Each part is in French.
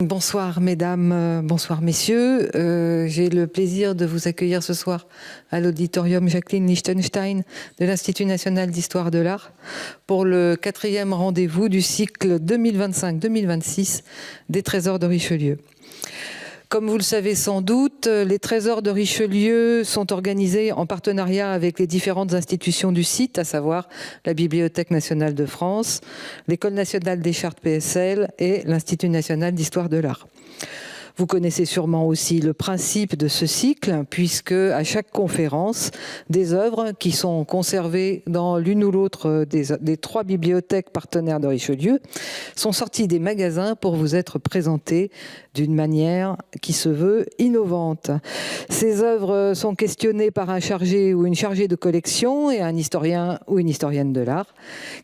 Bonsoir mesdames, bonsoir messieurs. J'ai le plaisir de vous accueillir ce soir à l'auditorium Jacqueline Lichtenstein de l'Institut national d'histoire de l'art pour le 4e rendez-vous du cycle 2025-2026 des Trésors de Richelieu. Comme vous le savez sans doute, les Trésors de Richelieu sont organisés en partenariat avec les différentes institutions du site, à savoir la Bibliothèque nationale de France, l'École nationale des chartes PSL et l'Institut national d'histoire de l'art. Vous connaissez sûrement aussi le principe de ce cycle, puisque à chaque conférence, des œuvres qui sont conservées dans l'une ou l'autre des 3 bibliothèques partenaires de Richelieu sont sorties des magasins pour vous être présentées d'une manière qui se veut innovante. Ces œuvres sont questionnées par un chargé ou une chargée de collection et un historien ou une historienne de l'art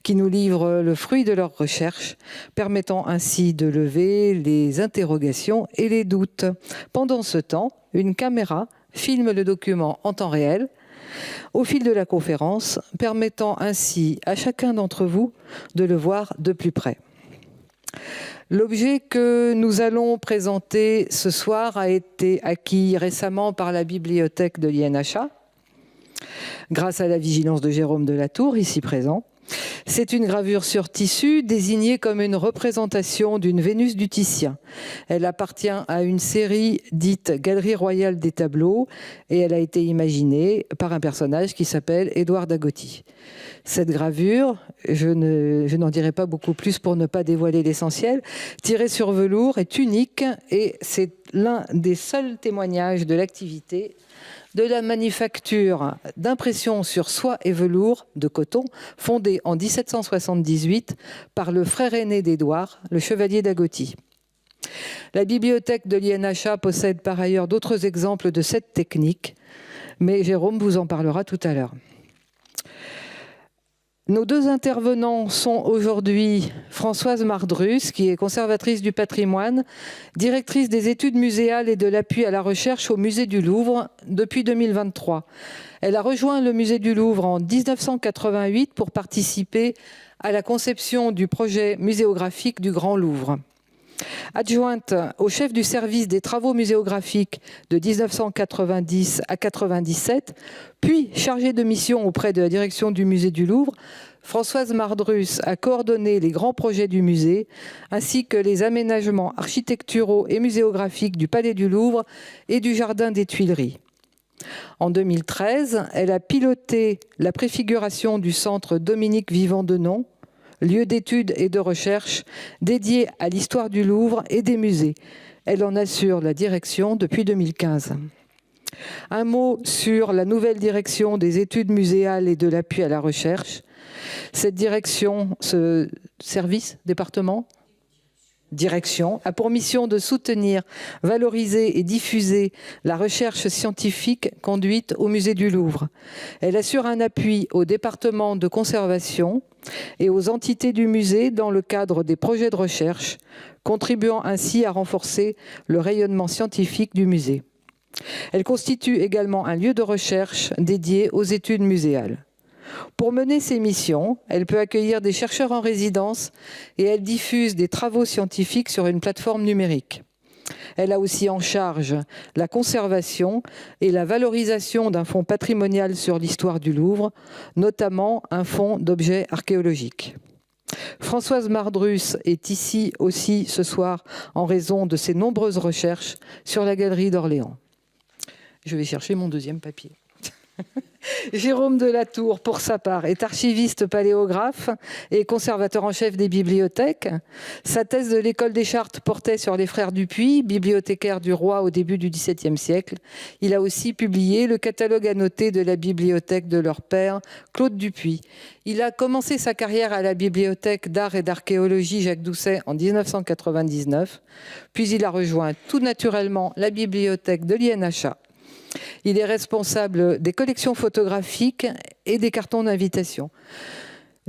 qui nous livrent le fruit de leurs recherches, permettant ainsi de lever les interrogations et les doutes. Pendant ce temps, une caméra filme le document en temps réel au fil de la conférence, permettant ainsi à chacun d'entre vous de le voir de plus près. L'objet que nous allons présenter ce soir a été acquis récemment par la bibliothèque de l'INHA, grâce à la vigilance de Jérôme de la Tour, ici présent. C'est une gravure sur tissu désignée comme une représentation d'une Vénus du Titien. Elle appartient à une série dite Galerie royale des tableaux et elle a été imaginée par un personnage qui s'appelle Édouard Dagoty. Cette gravure, je n'en dirai pas beaucoup plus pour ne pas dévoiler l'essentiel, tirée sur velours est unique et c'est l'un des seuls témoignages de l'activité de la manufacture d'impression sur soie et velours de coton fondée en 1778 par le frère aîné d'Édouard, le chevalier Dagoty. La bibliothèque de l'INHA possède par ailleurs d'autres exemples de cette technique, mais Jérôme vous en parlera tout à l'heure. Nos 2 intervenants sont aujourd'hui Françoise Mardrus, qui est conservatrice du patrimoine, directrice des études muséales et de l'appui à la recherche au musée du Louvre depuis 2023. Elle a rejoint le musée du Louvre en 1988 pour participer à la conception du projet muséographique du Grand Louvre. Adjointe au chef du service des travaux muséographiques de 1990 à 1997, puis chargée de mission auprès de la direction du musée du Louvre, Françoise Mardrus a coordonné les grands projets du musée, ainsi que les aménagements architecturaux et muséographiques du Palais du Louvre et du Jardin des Tuileries. En 2013, elle a piloté la préfiguration du centre Dominique Vivant-Denon, lieu d'études et de recherche dédié à l'histoire du Louvre et des musées. Elle en assure la direction depuis 2015. Un mot sur la nouvelle direction des études muséales et de l'appui à la recherche. Cette direction, ce service, département, direction, a pour mission de soutenir, valoriser et diffuser la recherche scientifique conduite au musée du Louvre. Elle assure un appui au département de conservation et aux entités du musée dans le cadre des projets de recherche, contribuant ainsi à renforcer le rayonnement scientifique du musée. Elle constitue également un lieu de recherche dédié aux études muséales. Pour mener ses missions, elle peut accueillir des chercheurs en résidence et elle diffuse des travaux scientifiques sur une plateforme numérique. Elle a aussi en charge la conservation et la valorisation d'un fonds patrimonial sur l'histoire du Louvre, notamment un fonds d'objets archéologiques. Françoise Mardrus est ici aussi ce soir en raison de ses nombreuses recherches sur la galerie d'Orléans. Je vais chercher mon 2e papier. Jérôme de la Tour, pour sa part, est archiviste paléographe et conservateur en chef des bibliothèques. Sa thèse de l'école des chartes portait sur les frères Dupuy, bibliothécaires du roi au début du XVIIe siècle. Il a aussi publié le catalogue annoté de la bibliothèque de leur père, Claude Dupuy. Il a commencé sa carrière à la bibliothèque d'art et d'archéologie Jacques Doucet en 1999, puis il a rejoint tout naturellement la bibliothèque de l'INHA. Il est responsable des collections photographiques et des cartons d'invitation.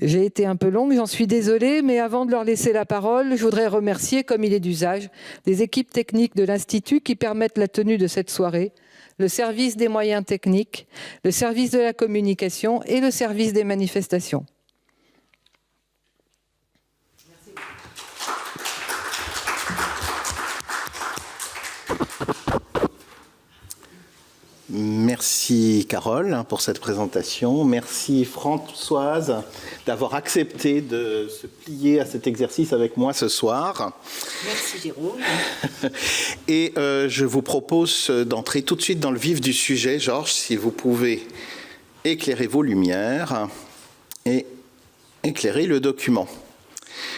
J'ai été un peu longue, j'en suis désolée, mais avant de leur laisser la parole, je voudrais remercier, comme il est d'usage, les équipes techniques de l'Institut qui permettent la tenue de cette soirée, le service des moyens techniques, le service de la communication et le service des manifestations. Merci Carole pour cette présentation. Merci Françoise d'avoir accepté de se plier à cet exercice avec moi ce soir. Merci Jérôme. Et je vous propose d'entrer tout de suite dans le vif du sujet. Georges, si vous pouvez éclairer vos lumières et éclairer le document.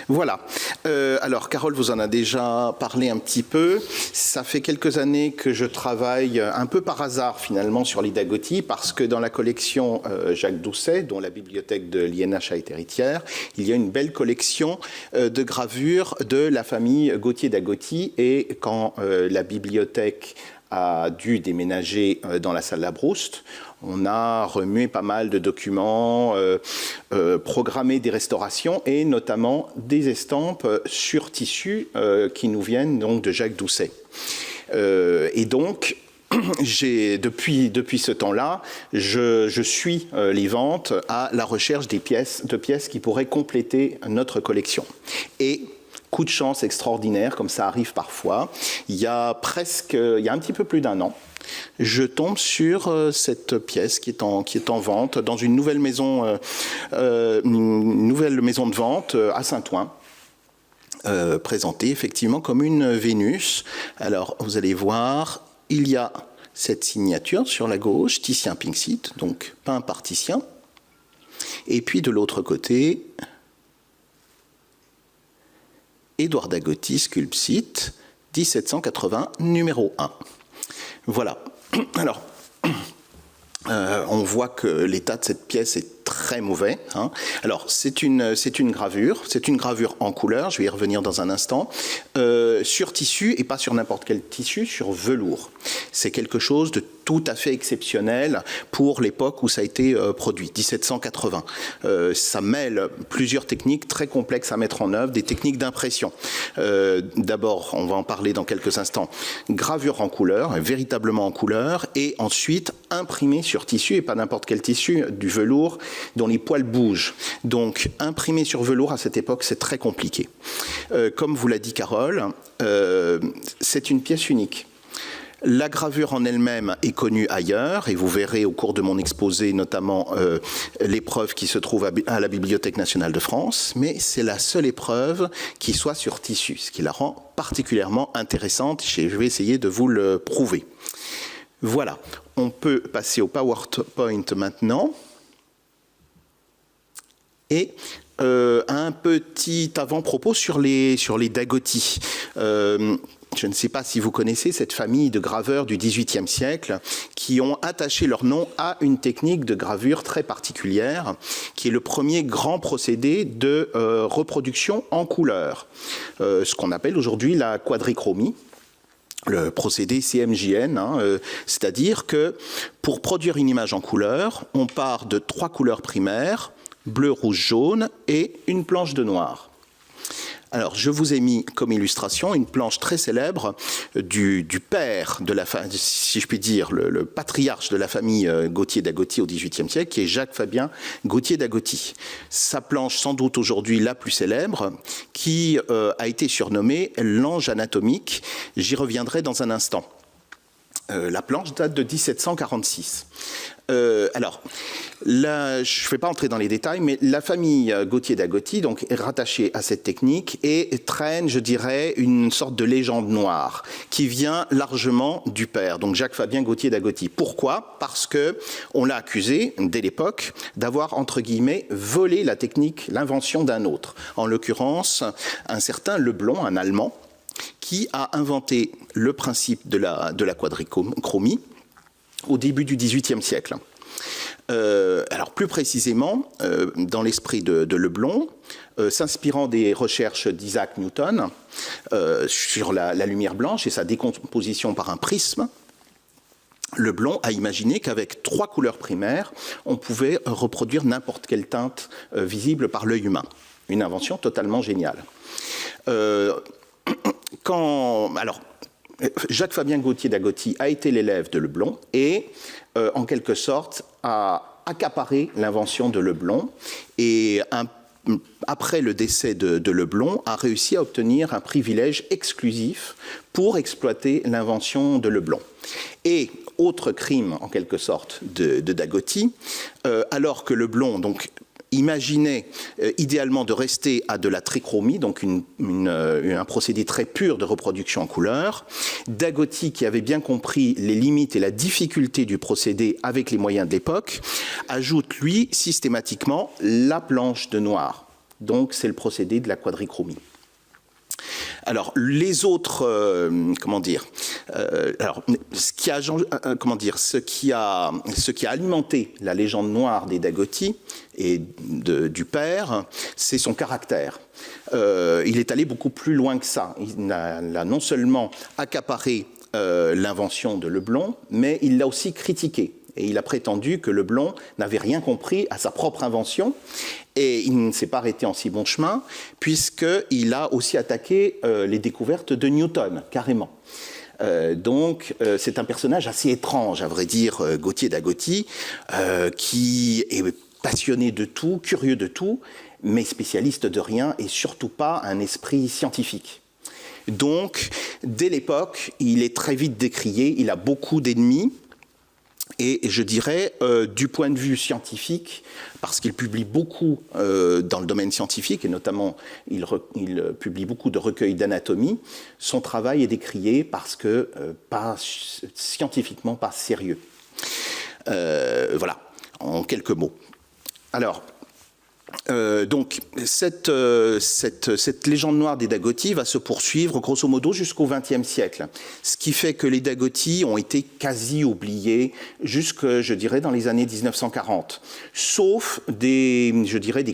Voilà. Alors, Carole vous en a déjà parlé un petit peu. Ça fait quelques années que je travaille un peu par hasard, finalement, sur l'Ida Gauthier, parce que dans la collection Jacques Doucet, dont la bibliothèque de l'INH est héritière, il y a une belle collection de gravures de la famille Gauthier d'Agoty. Et quand la bibliothèque a dû déménager dans la salle Labrouste, on a remué pas mal de documents, programmé des restaurations et notamment des estampes sur tissu qui nous viennent donc de Jacques Doucet. Et donc, depuis ce temps-là, je suis les ventes à la recherche de pièces qui pourraient compléter notre collection. Et coup de chance extraordinaire, comme ça arrive parfois, il y a un petit peu plus d'un an, je tombe sur cette pièce qui est en vente dans une nouvelle maison de vente à Saint-Ouen, présentée effectivement comme une Vénus. Alors vous allez voir, il y a cette signature sur la gauche, Titien Pinxit, donc peint par Titien, et puis de l'autre côté, Édouard d'Agoty, Sculpsite, 1780, numéro 1. Voilà. Alors, on voit que l'état de cette pièce est très mauvais. Hein. Alors, c'est une gravure en couleur, je vais y revenir dans un instant, sur tissu, et pas sur n'importe quel tissu, sur velours. C'est quelque chose de tout à fait exceptionnel pour l'époque où ça a été produit, 1780. Ça mêle plusieurs techniques très complexes à mettre en œuvre, des techniques d'impression. D'abord, on va en parler dans quelques instants, gravure en couleur, véritablement en couleur, et ensuite imprimé sur tissu, et pas n'importe quel tissu, du velours dont les poils bougent. Donc, imprimer sur velours à cette époque, c'est très compliqué. Comme vous l'a dit Carole, c'est une pièce unique. La gravure en elle-même est connue ailleurs, et vous verrez au cours de mon exposé notamment l'épreuve qui se trouve à la Bibliothèque nationale de France, mais c'est la seule épreuve qui soit sur tissu, ce qui la rend particulièrement intéressante. Je vais essayer de vous le prouver. Voilà, on peut passer au PowerPoint maintenant. Et un petit avant-propos sur les Dagoty. Je ne sais pas si vous connaissez cette famille de graveurs du XVIIIe siècle qui ont attaché leur nom à une technique de gravure très particulière, qui est le premier grand procédé de reproduction en couleur, ce qu'on appelle aujourd'hui la quadrichromie. Le procédé CMJN, c'est-à-dire que pour produire une image en couleur, on part de 3 couleurs primaires, bleu, rouge, jaune, et une planche de noir. Alors, je vous ai mis comme illustration une planche très célèbre du père de la famille, si je puis dire, le patriarche de la famille Gauthier d'Agoty au XVIIIe siècle, qui est Jacques-Fabien Gauthier d'Agoty. Sa planche, sans doute aujourd'hui la plus célèbre, qui a été surnommée l'ange anatomique. J'y reviendrai dans un instant. La planche date de 1746. Alors, là, je ne vais pas entrer dans les détails, mais la famille Gauthier d'Agoty donc, est rattachée à cette technique et traîne, je dirais, une sorte de légende noire qui vient largement du père, donc Jacques-Fabien Gauthier d'Agoty. Pourquoi ? Parce qu'on l'a accusé, dès l'époque, d'avoir, entre guillemets, volé la technique, l'invention d'un autre. En l'occurrence, un certain Leblond, un Allemand, qui a inventé le principe de la quadrichromie au début du XVIIIe siècle. Alors plus précisément, dans l'esprit de Leblond, s'inspirant des recherches d'Isaac Newton sur la lumière blanche et sa décomposition par un prisme, Leblond a imaginé qu'avec 3 couleurs primaires, on pouvait reproduire n'importe quelle teinte visible par l'œil humain. Une invention totalement géniale. Alors, Jacques-Fabien Gauthier d'Agoty a été l'élève de Leblond et, en quelque sorte, a accaparé l'invention de Leblond et après le décès de Leblond, a réussi à obtenir un privilège exclusif pour exploiter l'invention de Leblond. Et autre crime, en quelque sorte, de Dagoty, alors que Leblond donc, imaginait idéalement de rester à de la trichromie, donc un procédé très pur de reproduction en couleur. Dagoty, qui avait bien compris les limites et la difficulté du procédé avec les moyens de l'époque, ajoute, lui, systématiquement la planche de noir. Donc c'est le procédé de la quadrichromie. Alors, les autres, ce qui a alimenté la légende noire des Dagoty et du père, c'est son caractère. Il est allé beaucoup plus loin que ça. Il a non seulement accaparé l'invention de Leblond, mais il l'a aussi critiqué. Et il a prétendu que Leblond n'avait rien compris à sa propre invention. Et il ne s'est pas arrêté en si bon chemin, puisqu'il a aussi attaqué les découvertes de Newton, carrément. Donc, c'est un personnage assez étrange, à vrai dire, Gauthier Dagoty, qui est passionné de tout, curieux de tout, mais spécialiste de rien et surtout pas un esprit scientifique. Donc, dès l'époque, il est très vite décrié, il a beaucoup d'ennemis. Et je dirais, du point de vue scientifique, parce qu'il publie beaucoup dans le domaine scientifique, et notamment il publie beaucoup de recueils d'anatomie, son travail est décrié parce que scientifiquement pas sérieux. Voilà, en quelques mots. Alors, donc, cette légende noire des Dagoty va se poursuivre grosso modo jusqu'au XXe siècle. Ce qui fait que les Dagoty ont été quasi oubliés jusque, je dirais, dans les années 1940. Sauf des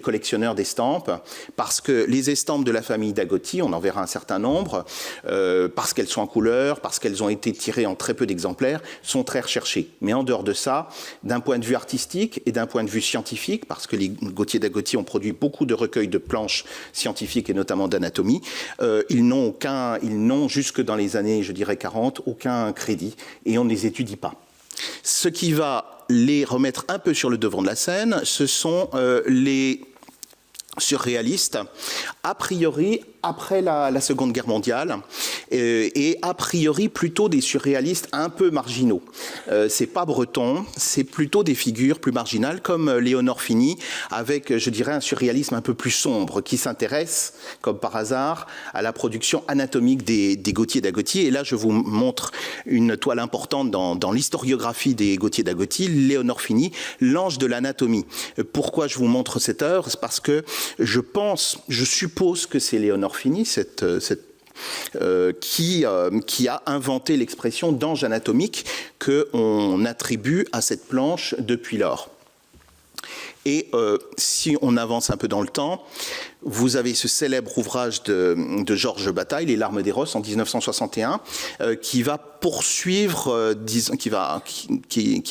collectionneurs d'estampes, parce que les estampes de la famille Dagoty, on en verra un certain nombre, parce qu'elles sont en couleur, parce qu'elles ont été tirées en très peu d'exemplaires, sont très recherchées. Mais en dehors de ça, d'un point de vue artistique et d'un point de vue scientifique, parce que les Gauthier Dagoty ont produit beaucoup de recueils de planches scientifiques et notamment d'anatomie. Ils n'ont jusque dans les années, je dirais 40, aucun crédit et on ne les étudie pas. Ce qui va les remettre un peu sur le devant de la scène, ce sont les surréalistes, a priori après la Seconde Guerre mondiale, et a priori plutôt des surréalistes un peu marginaux. C'est pas breton, c'est plutôt des figures plus marginales, comme Léonore Fini, avec, je dirais, un surréalisme un peu plus sombre, qui s'intéresse, comme par hasard, à la production anatomique des Gauthier Dagoty. Et là, je vous montre une toile importante dans l'historiographie des Gauthier Dagoty, Léonore Fini, l'ange de l'anatomie. Pourquoi je vous montre cette œuvre? C'est parce que je suppose que c'est Léonore Fini, qui a inventé l'expression d'ange anatomique qu'on attribue à cette planche depuis lors. Et si on avance un peu dans le temps, vous avez ce célèbre ouvrage de Georges Bataille, Les larmes d'Eros, en 1961, qui va poursuivre, qui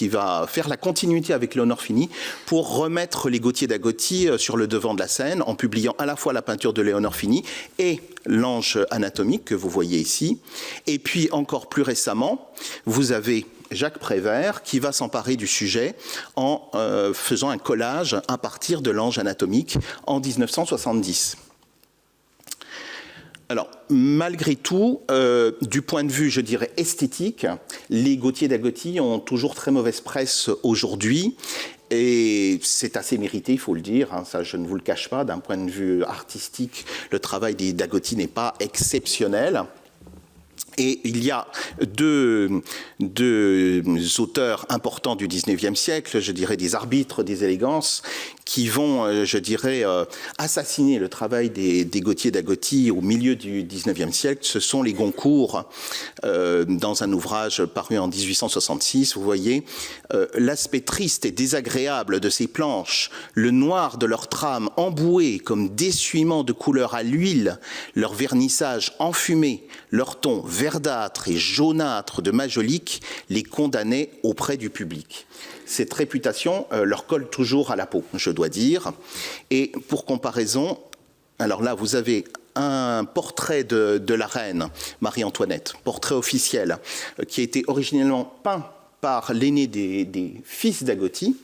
va faire la continuité avec Léonore Fini pour remettre les Gauthier Dagoty sur le devant de la scène, en publiant à la fois la peinture de Léonore Fini et l'ange anatomique que vous voyez ici. Et puis encore plus récemment, vous avez Jacques Prévert qui va s'emparer du sujet en faisant un collage à partir de l'ange anatomique en 1970. Alors, malgré tout, du point de vue, je dirais, esthétique, les Gauthier Dagoty ont toujours très mauvaise presse aujourd'hui. Et c'est assez mérité, il faut le dire, hein, ça je ne vous le cache pas. D'un point de vue artistique, le travail des Dagoty n'est pas exceptionnel. Et il y a deux auteurs importants du XIXe siècle, je dirais des arbitres des élégances, qui vont, je dirais, assassiner le travail des Gauthier Dagoty au milieu du XIXe siècle. Ce sont les Goncourt, dans un ouvrage paru en 1866. Vous voyez l'aspect triste et désagréable de ces planches, le noir de leur trame embouée comme d'essuiement de couleur à l'huile, leur vernissage enfumé, leur ton verdâtre et jaunâtre de majolique les condamnait auprès du public. Cette réputation leur colle toujours à la peau, je dois dire. Et pour comparaison, alors là, vous avez un portrait de la reine Marie-Antoinette, portrait officiel, qui a été originellement peint par l'aîné des fils Dagoty.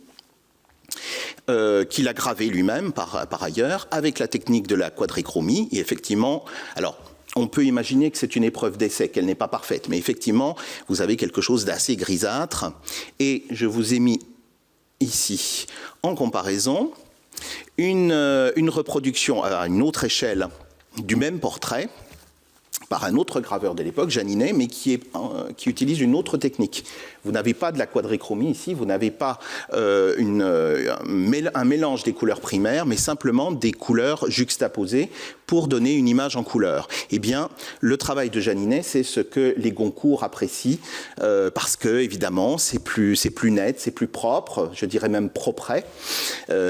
qu'il a gravé lui-même par ailleurs, avec la technique de la quadrichromie. Et effectivement, alors, on peut imaginer que c'est une épreuve d'essai, qu'elle n'est pas parfaite, mais effectivement, vous avez quelque chose d'assez grisâtre. Et je vous ai mis ici, en comparaison, une reproduction à une autre échelle du même portrait, par un autre graveur de l'époque, Janinet, mais qui utilise une autre technique. Vous n'avez pas de la quadrichromie ici, vous n'avez pas un mélange des couleurs primaires, mais simplement des couleurs juxtaposées pour donner une image en couleur. Eh bien, le travail de Janinet, c'est ce que les Goncourt apprécient, parce que, évidemment, c'est plus net, c'est plus propre, je dirais même propret,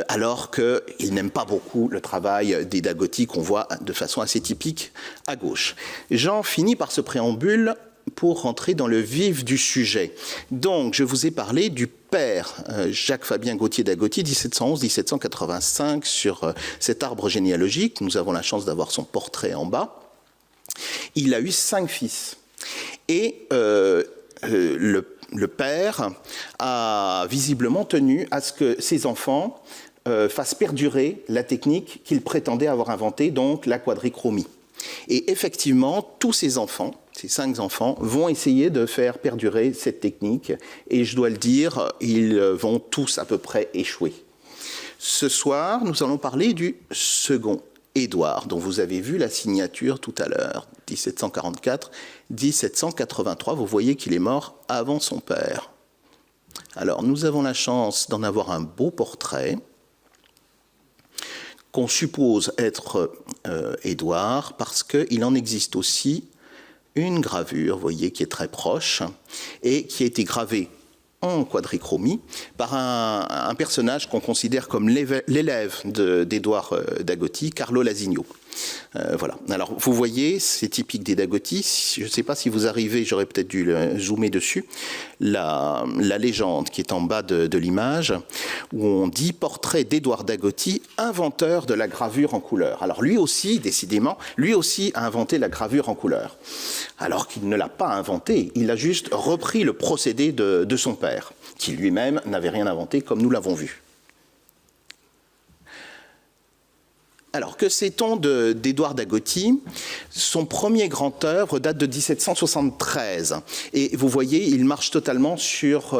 alors qu'ils n'aiment pas beaucoup le travail des Dagotti qu'on voit de façon assez typique à gauche. J'en finis par ce préambule pour rentrer dans le vif du sujet. Donc, je vous ai parlé du père Jacques-Fabien Gauthier Dagotti, 1711-1785, sur cet arbre généalogique. Nous avons la chance d'avoir son portrait en bas. Il a eu 5 fils. Et le père a visiblement tenu à ce que ses enfants fassent perdurer la technique qu'il prétendait avoir inventée, donc la quadrichromie. Et effectivement, tous ces enfants, ces 5 enfants, vont essayer de faire perdurer cette technique. Et je dois le dire, ils vont tous à peu près échouer. Ce soir, nous allons parler du second Édouard, dont vous avez vu la signature tout à l'heure, 1744-1783. Vous voyez qu'il est mort avant son père. Alors, nous avons la chance d'en avoir un beau portrait, qu'on suppose être Édouard, parce qu'il en existe aussi une gravure, vous voyez, qui est très proche, et qui a été gravée en quadrichromie par un personnage qu'on considère comme l'élève d'Édouard Dagotti, Carlo Lasigno. Voilà. Alors, vous voyez, c'est typique des Dagotti. Je ne sais pas si vous arrivez, j'aurais peut-être dû le zoomer dessus, la légende qui est en bas de l'image, où on dit « Portrait d'Édouard Dagotti, inventeur de la gravure en couleur ». Alors, lui aussi, décidément, lui aussi a inventé la gravure en couleur. Alors qu'il ne l'a pas inventé, il a juste repris le procédé de son père, qui lui-même n'avait rien inventé, comme nous l'avons vu. Alors, que sait-on d'Édouard Dagotti? Son premier grand œuvre date de 1773. Et vous voyez, il marche totalement sur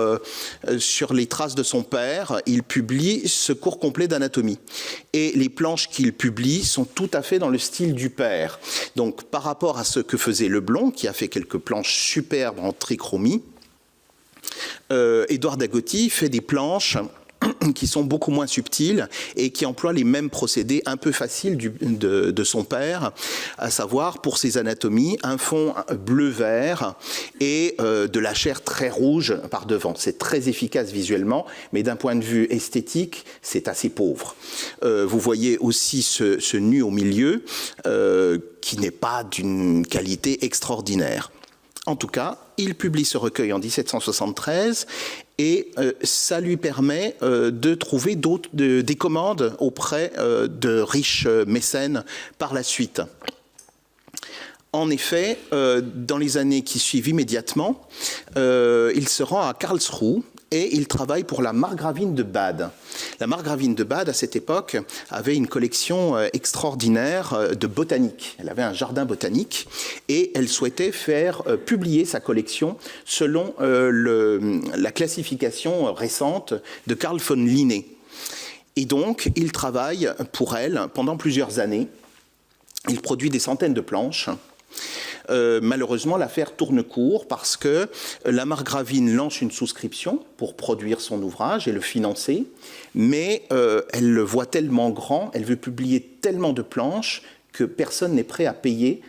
les traces de son père. Il publie ce cours complet d'anatomie. Et les planches qu'il publie sont tout à fait dans le style du père. Donc, par rapport à ce que faisait Leblond, qui a fait quelques planches superbes en trichromie, Édouard Dagotti fait des planches qui sont beaucoup moins subtils et qui emploient les mêmes procédés un peu faciles de son père, à savoir pour ses anatomies, un fond bleu-vert et de la chair très rouge par devant. C'est très efficace visuellement, mais d'un point de vue esthétique, c'est assez pauvre. Vous voyez aussi ce nu au milieu qui n'est pas d'une qualité extraordinaire. En tout cas, il publie ce recueil en 1773 et ça lui permet de trouver des commandes auprès de riches mécènes par la suite. En effet, dans les années qui suivent immédiatement, il se rend à Karlsruhe et il travaille pour la margravine de Bade. La margravine de Bade, à cette époque, avait une collection extraordinaire de botanique. Elle avait un jardin botanique et elle souhaitait faire publier sa collection selon la classification récente de Carl von Linné. Et donc, il travaille pour elle pendant plusieurs années. Il produit des centaines de planches. Malheureusement, l'affaire tourne court parce que la margravine lance une souscription pour produire son ouvrage et le financer, mais elle le voit tellement grand, elle veut publier tellement de planches que personne n'est prêt à payer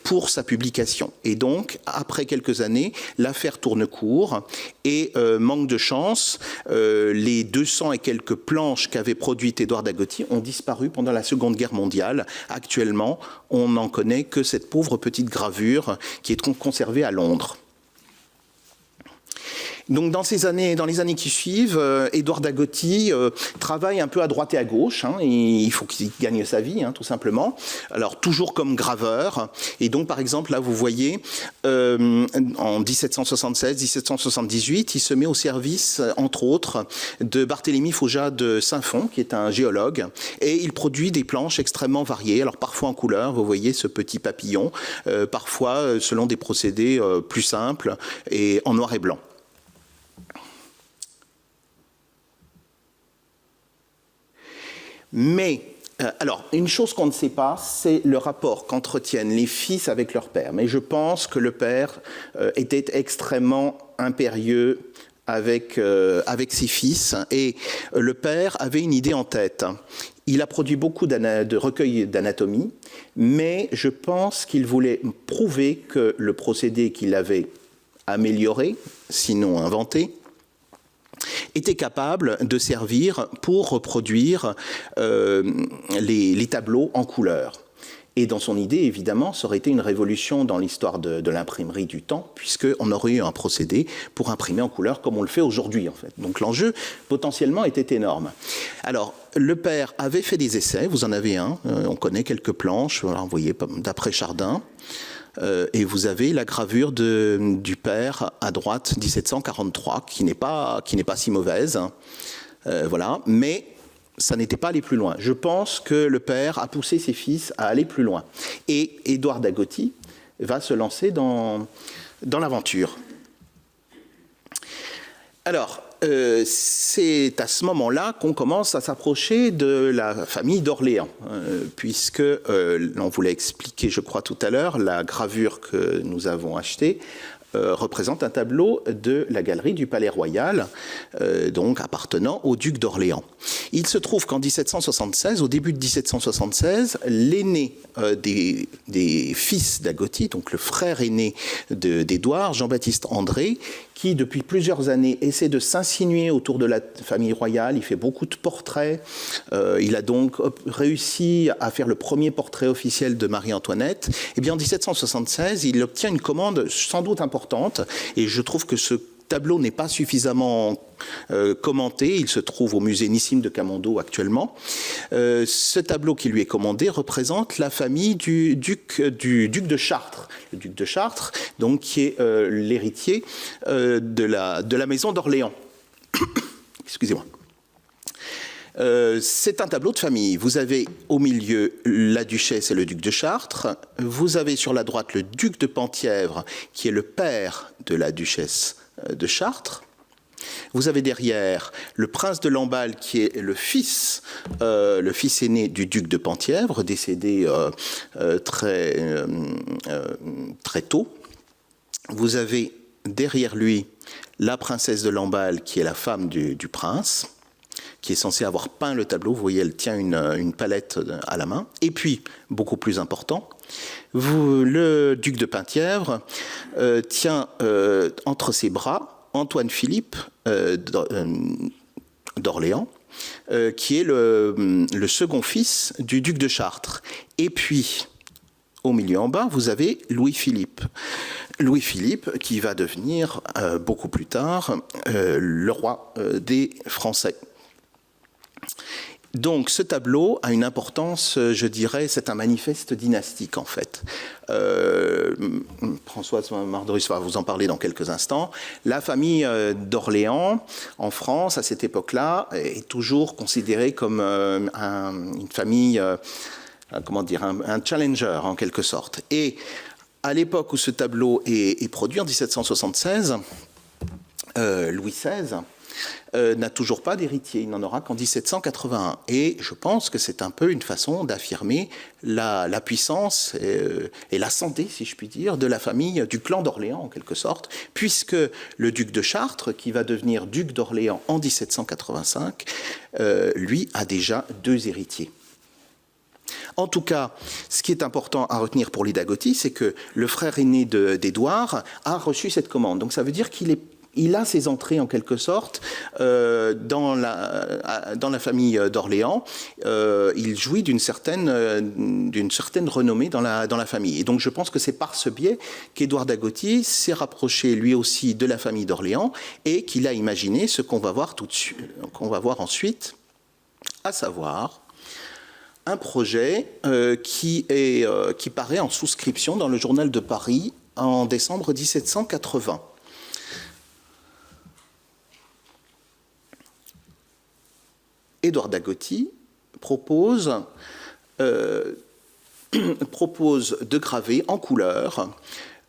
pour sa publication. Et donc, après quelques années, l'affaire tourne court et manque de chance, les 200 et quelques planches qu'avait produites Édouard Dagotti ont disparu pendant la Seconde Guerre mondiale. Actuellement, on n'en connaît que cette pauvre petite gravure qui est conservée à Londres. Donc dans les années qui suivent, Édouard Dagoty travaille un peu à droite et à gauche. Et il faut qu'il gagne sa vie, tout simplement. Alors toujours comme graveur. Et donc par exemple là vous voyez en 1776-1778, il se met au service entre autres de Barthélemy Faujas de Saint-Fond, qui est un géologue, et il produit des planches extrêmement variées. Alors parfois en couleur, vous voyez ce petit papillon, parfois selon des procédés plus simples et en noir et blanc. Mais, alors, une chose qu'on ne sait pas, c'est le rapport qu'entretiennent les fils avec leur père. Mais je pense que le père était extrêmement impérieux avec ses fils. Et le père avait une idée en tête. Il a produit beaucoup de recueils d'anatomie, mais je pense qu'il voulait prouver que le procédé qu'il avait amélioré, sinon inventé, était capable de servir pour reproduire les tableaux en couleur. Et dans son idée, évidemment, ça aurait été une révolution dans l'histoire de l'imprimerie du temps, puisqu'on aurait eu un procédé pour imprimer en couleur comme on le fait aujourd'hui, en fait. Donc l'enjeu, potentiellement, était énorme. Alors, le père avait fait des essais, vous en avez un, on connaît quelques planches, vous voyez, d'après Chardin. Et vous avez la gravure du père à droite, 1743, qui n'est pas si mauvaise. Voilà, mais ça n'était pas aller plus loin. Je pense que le père a poussé ses fils à aller plus loin. Et Édouard Dagoty va se lancer dans l'aventure. Alors, c'est à ce moment-là qu'on commence à s'approcher de la famille d'Orléans, puisque, on vous l'a expliqué, je crois, tout à l'heure, la gravure que nous avons achetée représente un tableau de la galerie du Palais Royal, donc appartenant au duc d'Orléans. Il se trouve qu'en 1776, au début de 1776, l'aîné des fils Dagoty, donc le frère aîné d'Édouard, Jean-Baptiste André, qui depuis plusieurs années essaie de s'insinuer autour de la famille royale. Il fait beaucoup de portraits. Il a donc réussi à faire le premier portrait officiel de Marie-Antoinette. Et bien en 1776, il obtient une commande sans doute importante. Et je trouve que ce tableau n'est pas suffisamment commenté. Il se trouve au musée Nissim de Camondo actuellement. Ce tableau qui lui est commandé représente la famille du duc de Chartres. Le duc de Chartres, donc, qui est l'héritier de la maison d'Orléans. Excusez-moi. C'est un tableau de famille. Vous avez au milieu la duchesse et le duc de Chartres. Vous avez sur la droite le duc de Penthièvre, qui est le père de la duchesse de Chartres. Vous avez derrière le prince de Lamballe, qui est le fils aîné du duc de Penthièvre, décédé très tôt. Vous avez derrière lui la princesse de Lamballe, qui est la femme du prince, qui est censée avoir peint le tableau. Vous voyez, elle tient une palette à la main. Et puis, beaucoup plus important, le duc de Penthièvre tient entre ses bras Antoine Philippe d'Orléans, qui est le second fils du duc de Chartres. Et puis, au milieu en bas, vous avez Louis-Philippe. Louis-Philippe qui va devenir, beaucoup plus tard, le roi des Français. Donc ce tableau a une importance, je dirais, c'est un manifeste dynastique en fait. Françoise Mardrus va vous en parler dans quelques instants. La famille d'Orléans en France à cette époque-là est toujours considérée comme une famille, comment dire, un challenger en quelque sorte. Et à l'époque où ce tableau est produit en 1776, Louis XVI n'a toujours pas d'héritier, il n'en aura qu'en 1781. Et je pense que c'est un peu une façon d'affirmer la puissance et la santé, si je puis dire, de la famille, du clan d'Orléans en quelque sorte, puisque le duc de Chartres, qui va devenir duc d'Orléans en 1785, lui a déjà 2 héritiers. En tout cas, ce qui est important à retenir pour les Dagoty, c'est que le frère aîné d'Édouard a reçu cette commande. Donc ça veut dire qu'il est il a ses entrées en quelque sorte dans la famille d'Orléans. Il jouit d'une certaine renommée dans la famille. Et donc je pense que c'est par ce biais qu'Édouard Dagoty s'est rapproché lui aussi de la famille d'Orléans et qu'il a imaginé ce qu'on va voir ensuite, à savoir un projet qui paraît en souscription dans le Journal de Paris en décembre 1780. Édouard Dagoty propose de graver en couleur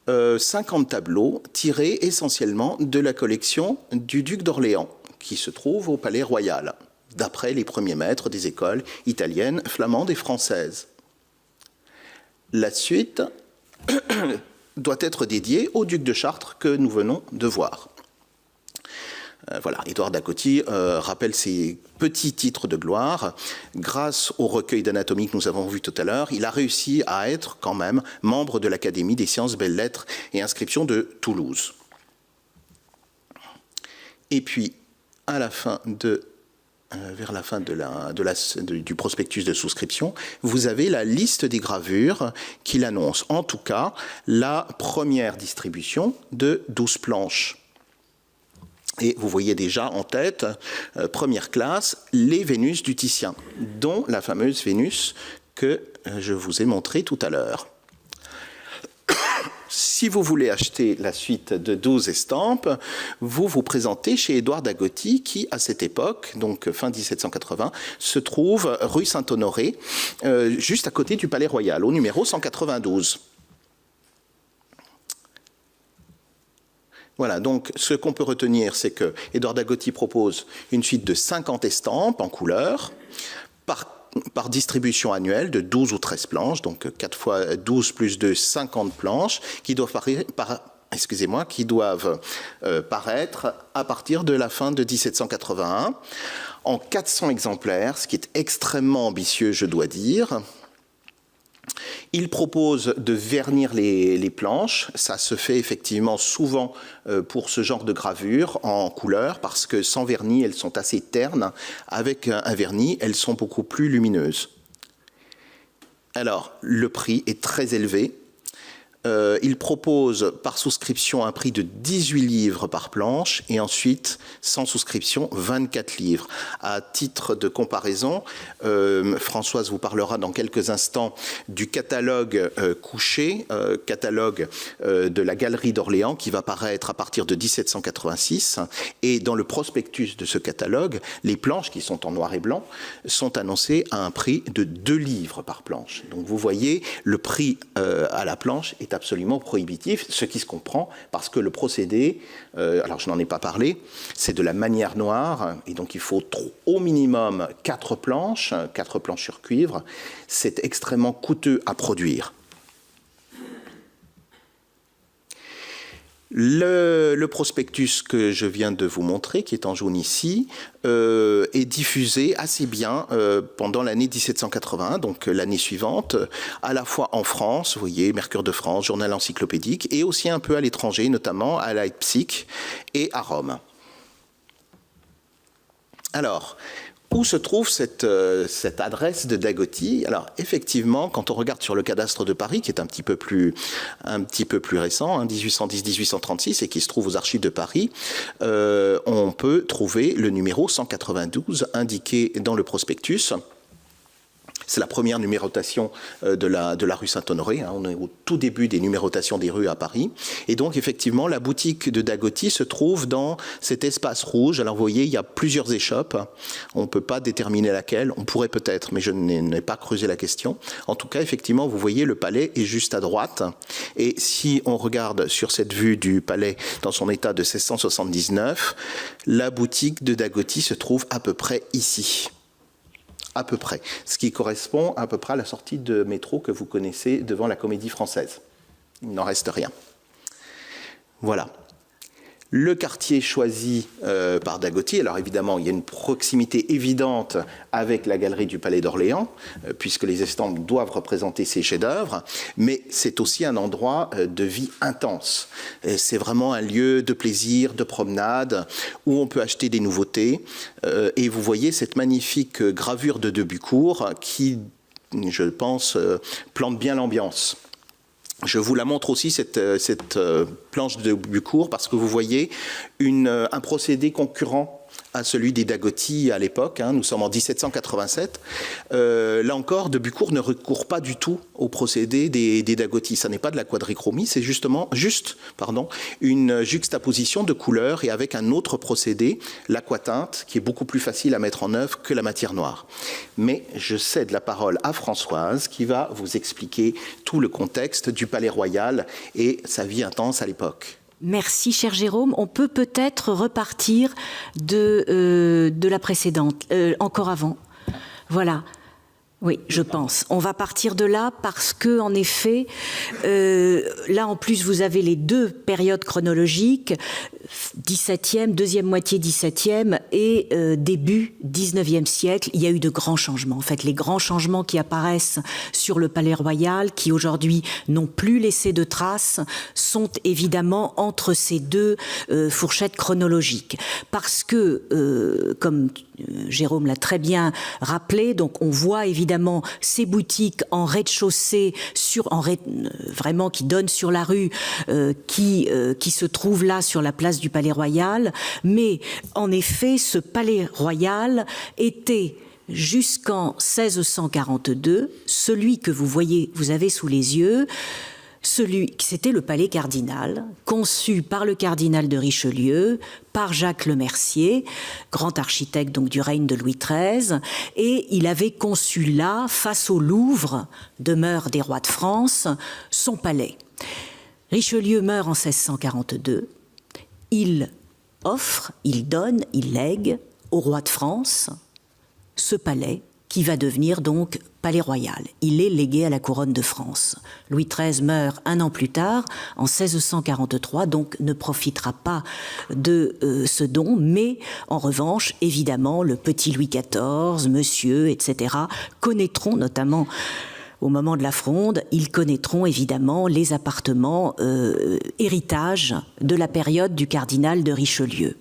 50 tableaux tirés essentiellement de la collection du duc d'Orléans, qui se trouve au Palais Royal, d'après les premiers maîtres des écoles italiennes, flamandes et françaises. La suite doit être dédiée au duc de Chartres que nous venons de voir. Voilà, Édouard Dagoty rappelle ses petits titres de gloire. Grâce au recueil d'anatomie que nous avons vu tout à l'heure, il a réussi à être quand même membre de l'Académie des sciences, belles-lettres et inscriptions de Toulouse. Et puis, à la fin vers la fin du prospectus de souscription, vous avez la liste des gravures qu'il annonce. En tout cas, la première distribution de 12 planches. Et vous voyez déjà en tête, première classe, les Vénus du Titien, dont la fameuse Vénus que je vous ai montrée tout à l'heure. Si vous voulez acheter la suite de 12 estampes, vous vous présentez chez Édouard Dagoty qui, à cette époque, donc fin 1780, se trouve rue Saint-Honoré, juste à côté du Palais Royal, au numéro 192. Voilà, donc ce qu'on peut retenir, c'est que Édouard Dagoty propose une suite de 50 estampes en couleur, par distribution annuelle de 12 ou 13 planches, donc 4 fois 12 plus 2, 50 planches, qui doivent paraître à partir de la fin de 1781, en 400 exemplaires, ce qui est extrêmement ambitieux, je dois dire. Il propose de vernir les planches. Ça se fait effectivement souvent pour ce genre de gravure en couleur, parce que sans vernis, elles sont assez ternes. Avec un vernis, elles sont beaucoup plus lumineuses. Alors, le prix est très élevé. Il propose par souscription un prix de 18 livres par planche et ensuite, sans souscription, 24 livres. À titre de comparaison, Françoise vous parlera dans quelques instants du catalogue couché, catalogue de la Galerie d'Orléans qui va paraître à partir de 1786. Et dans le prospectus de ce catalogue, les planches qui sont en noir et blanc sont annoncées à un prix de 2 livres par planche. Donc vous voyez, le prix à la planche est absolument prohibitif, ce qui se comprend parce que le procédé, alors je n'en ai pas parlé, c'est de la manière noire, et donc il faut au minimum 4 planches sur cuivre. C'est extrêmement coûteux à produire. Le prospectus que je viens de vous montrer, qui est en jaune ici, est diffusé assez bien pendant l'année 1781, donc l'année suivante, à la fois en France, vous voyez, Mercure de France, Journal encyclopédique, et aussi un peu à l'étranger, notamment à Leipzig et à Rome. Alors, où se trouve cette adresse de Dagoty? Alors, effectivement, quand on regarde sur le cadastre de Paris, qui est un petit peu plus récent, 1810-1836, et qui se trouve aux archives de Paris, on peut trouver le numéro 192 indiqué dans le prospectus. C'est la première numérotation de la rue Saint-Honoré. On est au tout début des numérotations des rues à Paris. Et donc, effectivement, la boutique de Dagoty se trouve dans cet espace rouge. Alors, vous voyez, il y a plusieurs échoppes. On ne peut pas déterminer laquelle. On pourrait peut-être, mais je n'ai pas creusé la question. En tout cas, effectivement, vous voyez, le palais est juste à droite. Et si on regarde sur cette vue du palais dans son état de 1679, la boutique de Dagoty se trouve à peu près ici. À peu près, ce qui correspond à peu près à la sortie de métro que vous connaissez devant la Comédie Française. Il n'en reste rien. Voilà. Le quartier choisi par Dagoty, alors évidemment, il y a une proximité évidente avec la galerie du Palais d'Orléans, puisque les estampes doivent représenter ces chefs-d'œuvre, mais c'est aussi un endroit de vie intense. C'est vraiment un lieu de plaisir, de promenade, où on peut acheter des nouveautés. Et vous voyez cette magnifique gravure de Debucourt qui, je pense, plante bien l'ambiance. Je vous la montre aussi, cette planche de Debucourt, parce que vous voyez un procédé concurrent à celui des Dagoty à l'époque. Nous sommes en 1787. Là encore, Debucourt ne recourt pas du tout au procédé des Dagoty. Ça n'est pas de la quadrichromie, c'est juste une juxtaposition de couleurs et avec un autre procédé, l'aquatinte, qui est beaucoup plus facile à mettre en œuvre que la matière noire. Mais je cède la parole à Françoise qui va vous expliquer tout le contexte du Palais Royal et sa vie intense à l'époque. Merci, cher Jérôme. On peut peut-être repartir de la précédente, encore avant. Voilà. Oui, je pense. On va partir de là parce que, en effet, là en plus vous avez les deux périodes chronologiques, 17e, deuxième moitié 17e et début 19e siècle. Il y a eu de grands changements. En fait, les grands changements qui apparaissent sur le Palais Royal, qui aujourd'hui n'ont plus laissé de traces, sont évidemment entre ces deux fourchettes chronologiques. Parce que, comme Jérôme l'a très bien rappelé, donc on voit évidemment ces boutiques en rez-de-chaussée, vraiment qui donnent sur la rue, qui se trouvent là sur la place du Palais Royal. Mais en effet, ce Palais Royal était jusqu'en 1642 celui que vous avez sous les yeux. C'était le palais cardinal, conçu par le cardinal de Richelieu, par Jacques Le Mercier, grand architecte donc du règne de Louis XIII, et il avait conçu là, face au Louvre, demeure des rois de France, son palais. Richelieu meurt en 1642, il offre, il donne, il lègue au roi de France ce palais qui va devenir donc Palais Royal. Il est légué à la couronne de France. Louis XIII meurt un an plus tard, en 1643, donc ne profitera pas de ce don, mais en revanche, évidemment, le petit Louis XIV, monsieur, etc., connaîtront notamment au moment de la Fronde, ils connaîtront évidemment les appartements héritage de la période du cardinal de Richelieu.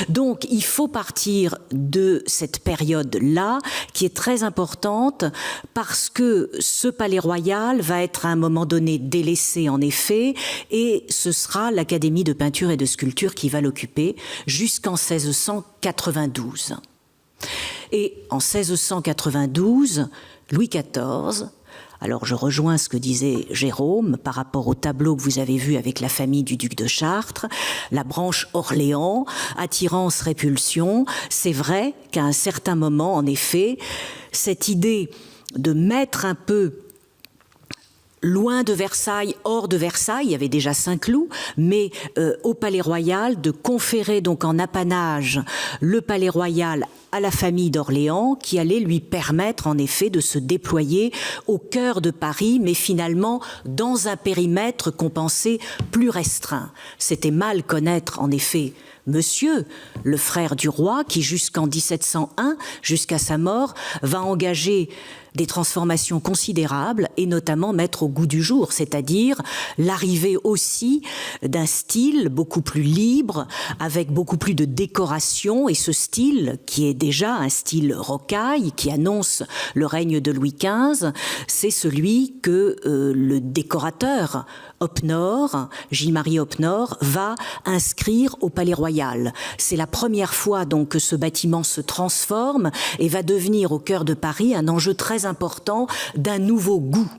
Donc il faut partir de cette période-là qui est très importante parce que ce palais royal va être à un moment donné délaissé en effet et ce sera l'Académie de peinture et de sculpture qui va l'occuper jusqu'en 1692. Et en 1692, Louis XIV, alors je rejoins ce que disait Jérôme par rapport au tableau que vous avez vu avec la famille du duc de Chartres, la branche Orléans, attirance-répulsion. C'est vrai qu'à un certain moment, en effet, cette idée de mettre un peu loin de Versailles, hors de Versailles, il y avait déjà Saint-Cloud, mais au Palais Royal, de conférer donc en apanage le Palais Royal à la famille d'Orléans, qui allait lui permettre en effet de se déployer au cœur de Paris, mais finalement dans un périmètre qu'on pensait plus restreint. C'était mal connaître en effet Monsieur, le frère du roi, qui jusqu'en 1701, jusqu'à sa mort, va engager des transformations considérables et notamment mettre au goût du jour, c'est-à-dire l'arrivée aussi d'un style beaucoup plus libre, avec beaucoup plus de décoration, et ce style qui est déjà un style rocaille, qui annonce le règne de Louis XV, c'est celui que le décorateur Opnord, Gilles-Marie Opnord, va inscrire au Palais Royal. C'est la première fois donc que ce bâtiment se transforme et va devenir au cœur de Paris un enjeu très important d'un nouveau goût.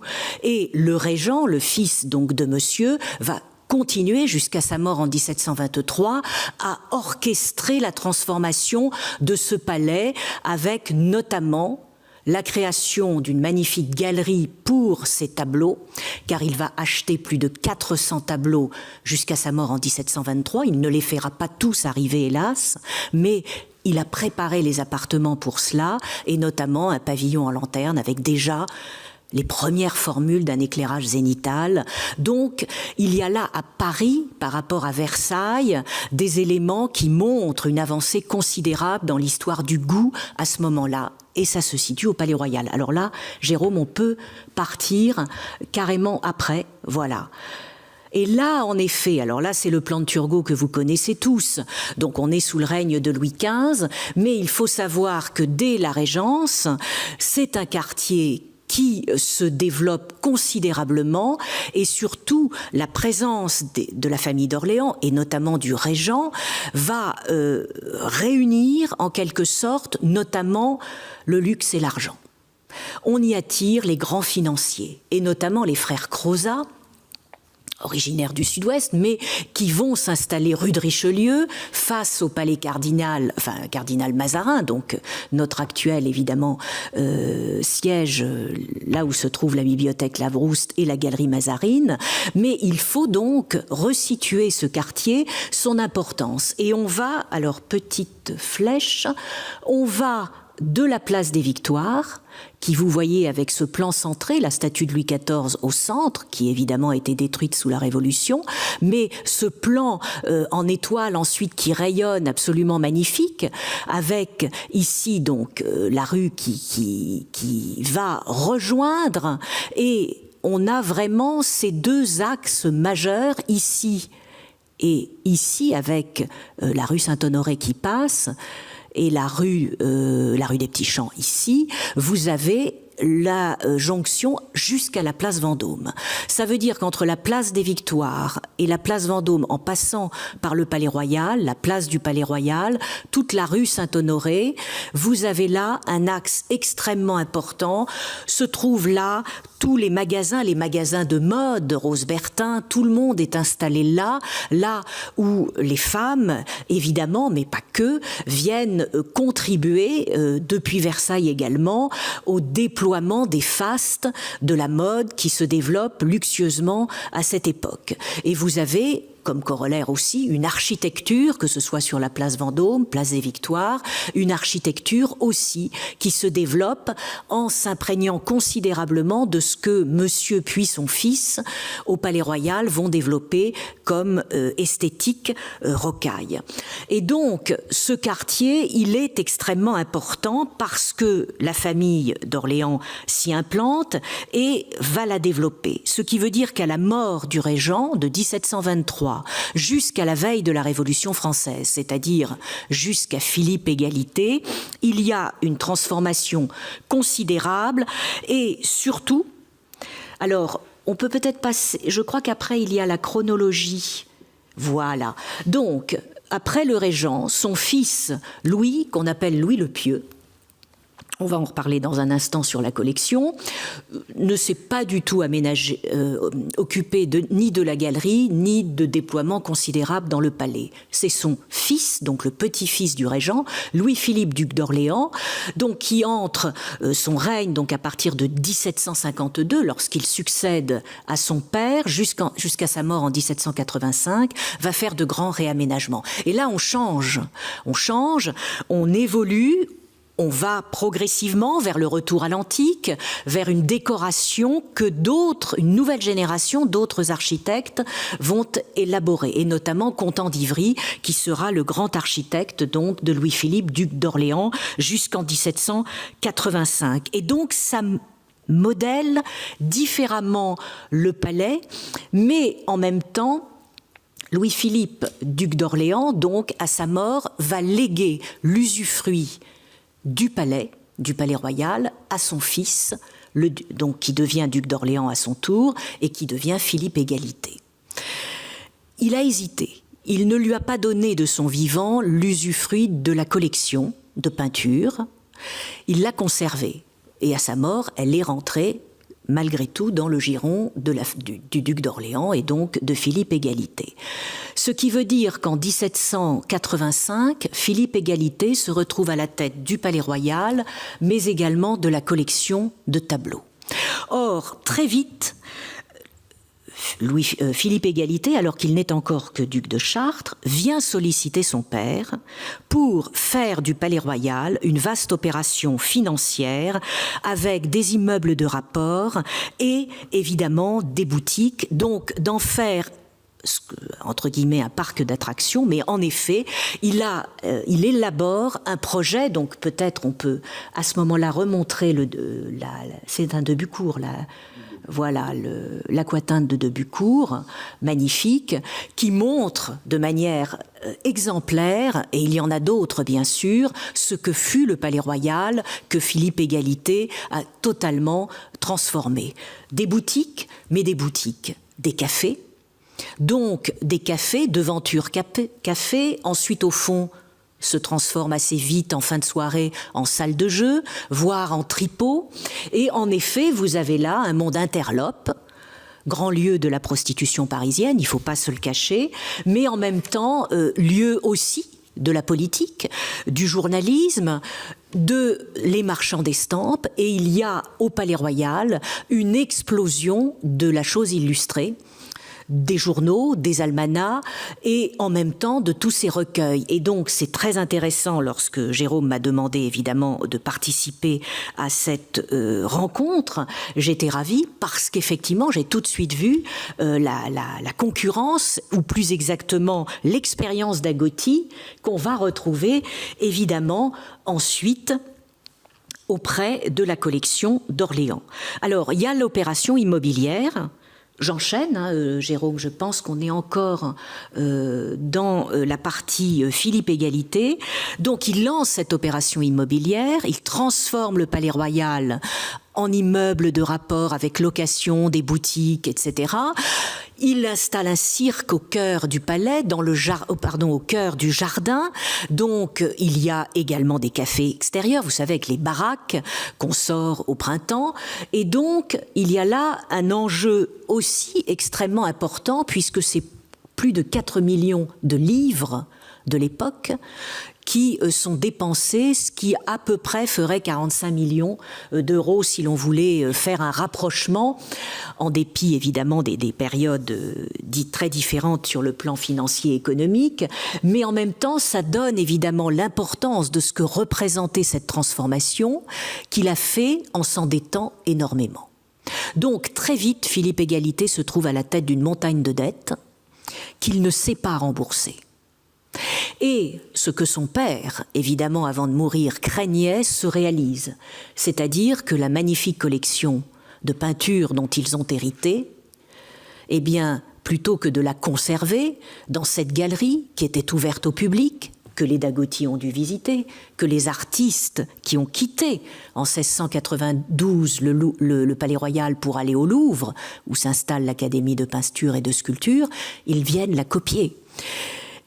Et le régent, le fils donc de monsieur, va continuer jusqu'à sa mort en 1723 à orchestrer la transformation de ce palais avec notamment la création d'une magnifique galerie pour ses tableaux, car il va acheter plus de 400 tableaux jusqu'à sa mort en 1723. Il ne les fera pas tous arriver, hélas, mais il a préparé les appartements pour cela, et notamment un pavillon en lanterne avec déjà les premières formules d'un éclairage zénital. Donc, il y a là à Paris, par rapport à Versailles, des éléments qui montrent une avancée considérable dans l'histoire du goût à ce moment-là. Et ça se situe au Palais Royal. Alors là, Jérôme, on peut partir carrément après, voilà. Et là, en effet, alors là, c'est le plan de Turgot que vous connaissez tous. Donc, on est sous le règne de Louis XV. Mais il faut savoir que dès la Régence, c'est un quartier qui se développe considérablement, et surtout la présence de la famille d'Orléans, et notamment du régent, va réunir en quelque sorte notamment le luxe et l'argent. On y attire les grands financiers, et notamment les frères Crozat, originaires du Sud-Ouest, mais qui vont s'installer rue de Richelieu, face au palais cardinal, enfin cardinal Mazarin, donc notre actuel évidemment siège là où se trouve la bibliothèque Labrouste et la galerie Mazarine. Mais il faut donc resituer ce quartier, son importance. Et on va, alors petite flèche, on va de la place des Victoires, qui vous voyez avec ce plan centré, la statue de Louis XIV au centre, qui évidemment a été détruite sous la Révolution, mais ce plan en étoile ensuite qui rayonne absolument magnifique, avec ici donc la rue qui va rejoindre, et on a vraiment ces deux axes majeurs ici et ici, avec la rue Saint-Honoré qui passe, et la rue des Petits Champs ici, vous avez la jonction jusqu'à la place Vendôme. Ça veut dire qu'entre la place des Victoires et la place Vendôme, en passant par le Palais Royal, la place du Palais Royal, toute la rue Saint-Honoré, vous avez là un axe extrêmement important. Se trouvent là tous les magasins de mode, Rose Bertin, tout le monde est installé là où les femmes, évidemment, mais pas que, viennent contribuer, depuis Versailles également, au déploiement des fastes de la mode qui se développe luxueusement à cette époque. Et vous avez comme corollaire aussi une architecture, que ce soit sur la place Vendôme, place des Victoires, une architecture aussi qui se développe en s'imprégnant considérablement de ce que monsieur puis son fils au Palais Royal vont développer comme esthétique rocaille. Et donc ce quartier, il est extrêmement important parce que la famille d'Orléans s'y implante et va la développer. Ce qui veut dire qu'à la mort du régent de 1723 jusqu'à la veille de la Révolution française, c'est-à-dire jusqu'à Philippe Égalité, il y a une transformation considérable et surtout, alors on peut peut-être passer, je crois qu'après il y a la chronologie, voilà. Donc, après le régent, son fils Louis, qu'on appelle Louis le Pieux, on va en reparler dans un instant sur la collection, ne s'est pas du tout occupé ni de la galerie, ni de déploiement considérable dans le palais. C'est son fils, donc le petit-fils du régent, Louis-Philippe, duc d'Orléans, donc qui entre son règne donc à partir de 1752, lorsqu'il succède à son père, jusqu'à sa mort en 1785, va faire de grands réaménagements. Et là, on change, on évolue. On va progressivement vers le retour à l'antique, vers une décoration que une nouvelle génération d'autres architectes vont élaborer, et notamment Contant d'Ivry, qui sera le grand architecte donc de Louis-Philippe, duc d'Orléans, jusqu'en 1785. Et donc ça modèle différemment le palais, mais en même temps, Louis-Philippe, duc d'Orléans, donc à sa mort, va léguer l'usufruit du palais royal à son fils, donc qui devient duc d'Orléans à son tour et qui devient Philippe Égalité. Il a hésité. Il ne lui a pas donné de son vivant l'usufruit de la collection de peinture. Il l'a conservée. Et à sa mort, elle est rentrée malgré tout dans le giron du duc d'Orléans et donc de Philippe Égalité. Ce qui veut dire qu'en 1785, Philippe Égalité se retrouve à la tête du Palais Royal, mais également de la collection de tableaux. Or, très vite, Philippe Égalité, alors qu'il n'est encore que duc de Chartres, vient solliciter son père pour faire du Palais Royal une vaste opération financière avec des immeubles de rapport et évidemment des boutiques, donc d'en faire entre guillemets un parc d'attractions, mais en effet, il élabore un projet, donc peut-être on peut à ce moment-là remontrer c'est un de Bucourt, voilà l'aquatinte de Bucourt, magnifique, qui montre de manière exemplaire, et il y en a d'autres bien sûr, ce que fut le Palais Royal, que Philippe Égalité a totalement transformé. Des boutiques, mais des boutiques, des cafés, donc des cafés, devanture café, ensuite au fond se transforme assez vite en fin de soirée en salle de jeu, voire en tripot. Et en effet, vous avez là un monde interlope, grand lieu de la prostitution parisienne, il ne faut pas se le cacher, mais en même temps lieu aussi de la politique, du journalisme, les marchands d'estampes, et il y a au Palais Royal une explosion de la chose illustrée, des journaux, des almanachs et en même temps de tous ces recueils. Et donc c'est très intéressant lorsque Jérôme m'a demandé évidemment de participer à cette rencontre. J'étais ravie parce qu'effectivement j'ai tout de suite vu la concurrence, ou plus exactement l'expérience d'Agotty qu'on va retrouver évidemment ensuite auprès de la collection d'Orléans. Alors il y a l'opération immobilière. J'enchaîne, Jérôme, je pense qu'on est encore dans la partie Philippe Égalité. Donc il lance cette opération immobilière, il transforme le Palais Royal en immeuble de rapport avec location, des boutiques, etc. Il installe un cirque au cœur du palais, au cœur du jardin. Donc, il y a également des cafés extérieurs, vous savez, avec les baraques qu'on sort au printemps. Et donc, il y a là un enjeu aussi extrêmement important, puisque c'est plus de 4 millions de livres de l'époque qui sont dépensés, ce qui à peu près ferait 45 millions d'euros si l'on voulait faire un rapprochement, en dépit évidemment des périodes dites très différentes sur le plan financier et économique, mais en même temps ça donne évidemment l'importance de ce que représentait cette transformation qu'il a fait en s'endettant énormément. Donc très vite, Philippe Égalité se trouve à la tête d'une montagne de dettes qu'il ne sait pas rembourser. Et ce que son père, évidemment avant de mourir, craignait se réalise. C'est-à-dire que la magnifique collection de peintures dont ils ont hérité, eh bien, plutôt que de la conserver dans cette galerie qui était ouverte au public, que les Dagotty ont dû visiter, que les artistes qui ont quitté en 1692 le Palais Royal pour aller au Louvre, où s'installe l'Académie de peinture et de sculpture, ils viennent la copier.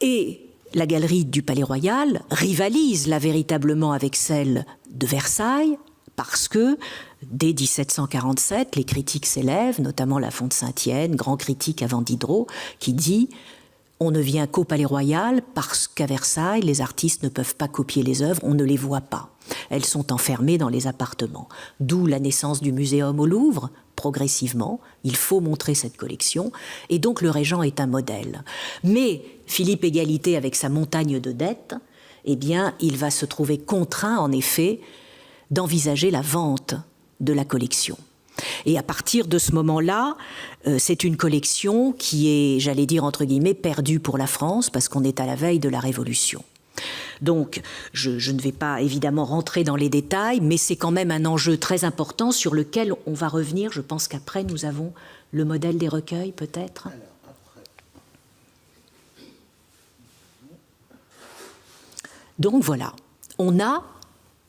Et la galerie du Palais Royal rivalise là véritablement avec celle de Versailles, parce que dès 1747, les critiques s'élèvent, notamment La Font de Saint-Étienne, grand critique avant Diderot, qui dit « On ne vient qu'au Palais Royal parce qu'à Versailles, les artistes ne peuvent pas copier les œuvres, on ne les voit pas. Elles sont enfermées dans les appartements. » D'où la naissance du Muséum au Louvre. Progressivement, il faut montrer cette collection, et donc le Régent est un modèle. Mais Philippe Égalité, avec sa montagne de dettes, eh bien, il va se trouver contraint, en effet, d'envisager la vente de la collection. Et à partir de ce moment-là, c'est une collection qui est, j'allais dire entre guillemets, perdue pour la France, parce qu'on est à la veille de la Révolution. Donc, je ne vais pas évidemment rentrer dans les détails, mais c'est quand même un enjeu très important sur lequel on va revenir. Je pense qu'après, nous avons le modèle des recueils, peut-être. Donc voilà, on a,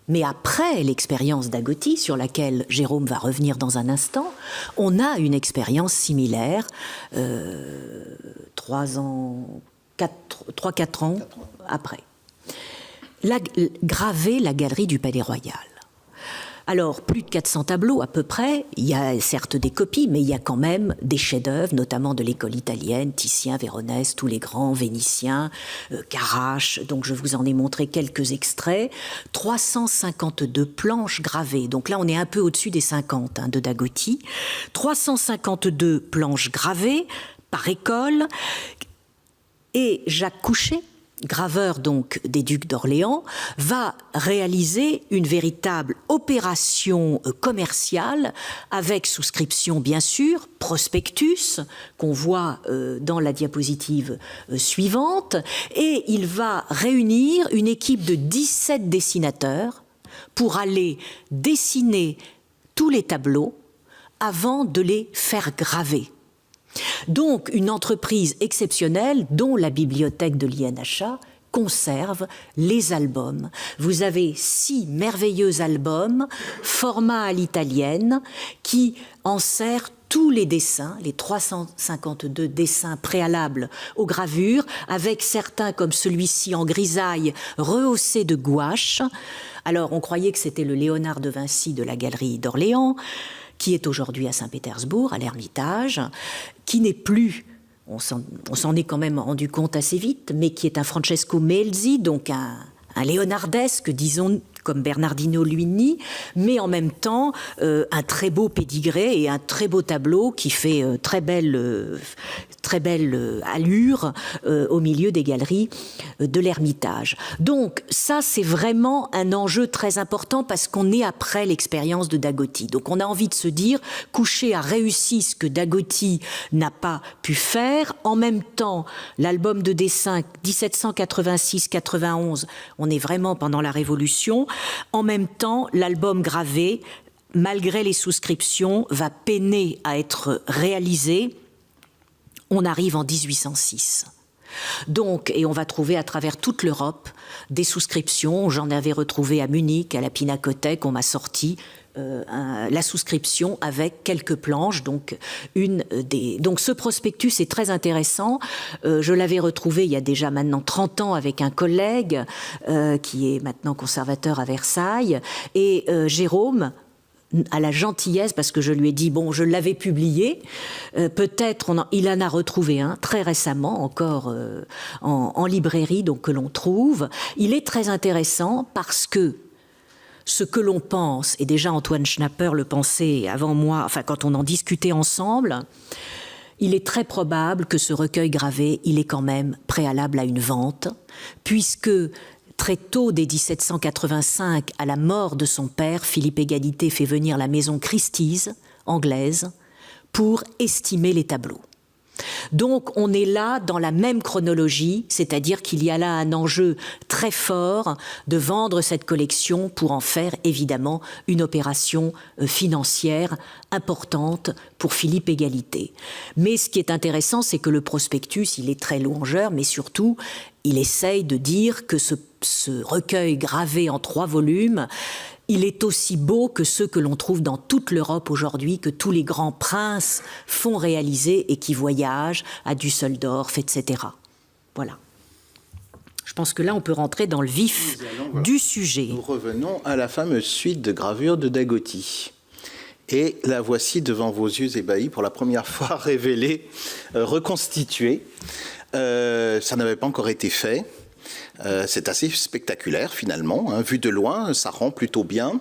mais après l'expérience d'Agotty, sur laquelle Jérôme va revenir dans un instant, on a une expérience similaire, 3-4 ans après. Graver la galerie du Palais Royal. Alors, plus de 400 tableaux à peu près. Il y a certes des copies, mais il y a quand même des chefs-d'œuvre, notamment de l'école italienne, Titien, Véronèse, tous les grands, Vénitiens, Carache. Donc, je vous en ai montré quelques extraits. 352 planches gravées. Donc là, on est un peu au-dessus des 50 de Dagotti. 352 planches gravées par école. Et Jacques Couchet, graveur donc des ducs d'Orléans, va réaliser une véritable opération commerciale avec souscription bien sûr, prospectus qu'on voit dans la diapositive suivante, et il va réunir une équipe de 17 dessinateurs pour aller dessiner tous les tableaux avant de les faire graver. Donc une entreprise exceptionnelle dont la bibliothèque de l'INHA conserve les albums. Vous avez 6 merveilleux albums, format à l'italienne, qui enserrent tous les dessins, les 352 dessins préalables aux gravures, avec certains comme celui-ci en grisaille rehaussé de gouache. Alors on croyait que c'était le Léonard de Vinci de la galerie d'Orléans, qui est aujourd'hui à Saint-Pétersbourg, à l'Ermitage, qui n'est plus, on s'en est quand même rendu compte assez vite, mais qui est un Francesco Melzi, donc un léonardesque, disons, comme Bernardino Luini, mais en même temps un très beau pédigré et un très beau tableau qui fait très belle allure au milieu des galeries de l'Ermitage. Donc ça, c'est vraiment un enjeu très important parce qu'on est après l'expérience de Dagotti. Donc on a envie de se dire, Couchet a réussi ce que Dagotti n'a pas pu faire. En même temps, l'album de dessin 1786-91, on est vraiment pendant la Révolution. En même temps, l'album gravé, malgré les souscriptions, va peiner à être réalisé. On arrive en 1806. Donc, et on va trouver à travers toute l'Europe des souscriptions. J'en avais retrouvé à Munich, à la Pinakothek, on m'a sorti la souscription avec quelques planches. Donc ce prospectus est très intéressant. Je l'avais retrouvé il y a déjà maintenant 30 ans avec un collègue qui est maintenant conservateur à Versailles. Et Jérôme a la gentillesse, parce que je lui ai dit, bon, je l'avais publié, peut-être il en a retrouvé un très récemment, encore en librairie, donc que l'on trouve. Il est très intéressant parce que ce que l'on pense, et déjà Antoine Schnapper le pensait avant moi, enfin quand on en discutait ensemble, il est très probable que ce recueil gravé, il est quand même préalable à une vente, puisque très tôt, dès 1785, à la mort de son père, Philippe Égalité fait venir la maison Christie's, anglaise, pour estimer les tableaux. Donc on est là dans la même chronologie, c'est-à-dire qu'il y a là un enjeu très fort de vendre cette collection pour en faire évidemment une opération financière importante pour Philippe Égalité. Mais ce qui est intéressant, c'est que le prospectus, il est très louangeur, mais surtout, il essaye de dire que ce recueil gravé en 3 volumes, il est aussi beau que ceux que l'on trouve dans toute l'Europe aujourd'hui, que tous les grands princes font réaliser et qui voyagent à Düsseldorf, etc. Voilà. Je pense que là, on peut rentrer dans le vif du sujet. Nous revenons à la fameuse suite de gravures de Dagotti. Et la voici devant vos yeux ébahis, pour la première fois révélée, reconstituée. Ça n'avait pas encore été fait. C'est assez spectaculaire finalement, hein. Vu de loin, ça rend plutôt bien.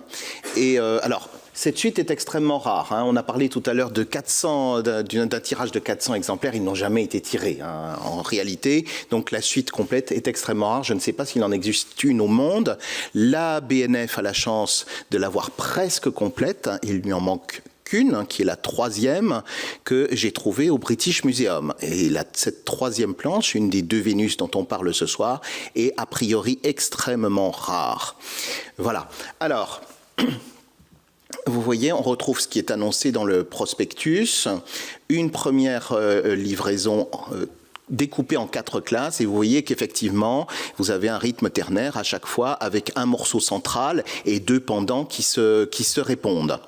Et alors, cette suite est extrêmement rare, hein. On a parlé tout à l'heure de 400, d'un tirage de 400 exemplaires, ils n'ont jamais été tirés, hein, en réalité. Donc la suite complète est extrêmement rare. Je ne sais pas s'il en existe une au monde. La BNF a la chance de l'avoir presque complète, hein. Il lui en manque qu'une, qui est la 3e que j'ai trouvée au British Museum. Et cette 3e planche, une des 2 Vénus dont on parle ce soir, est a priori extrêmement rare. Voilà. Alors, vous voyez, on retrouve ce qui est annoncé dans le prospectus, une première livraison découpée en 4 classes, et vous voyez qu'effectivement, vous avez un rythme ternaire à chaque fois, avec un morceau central et 2 pendants qui se répondent.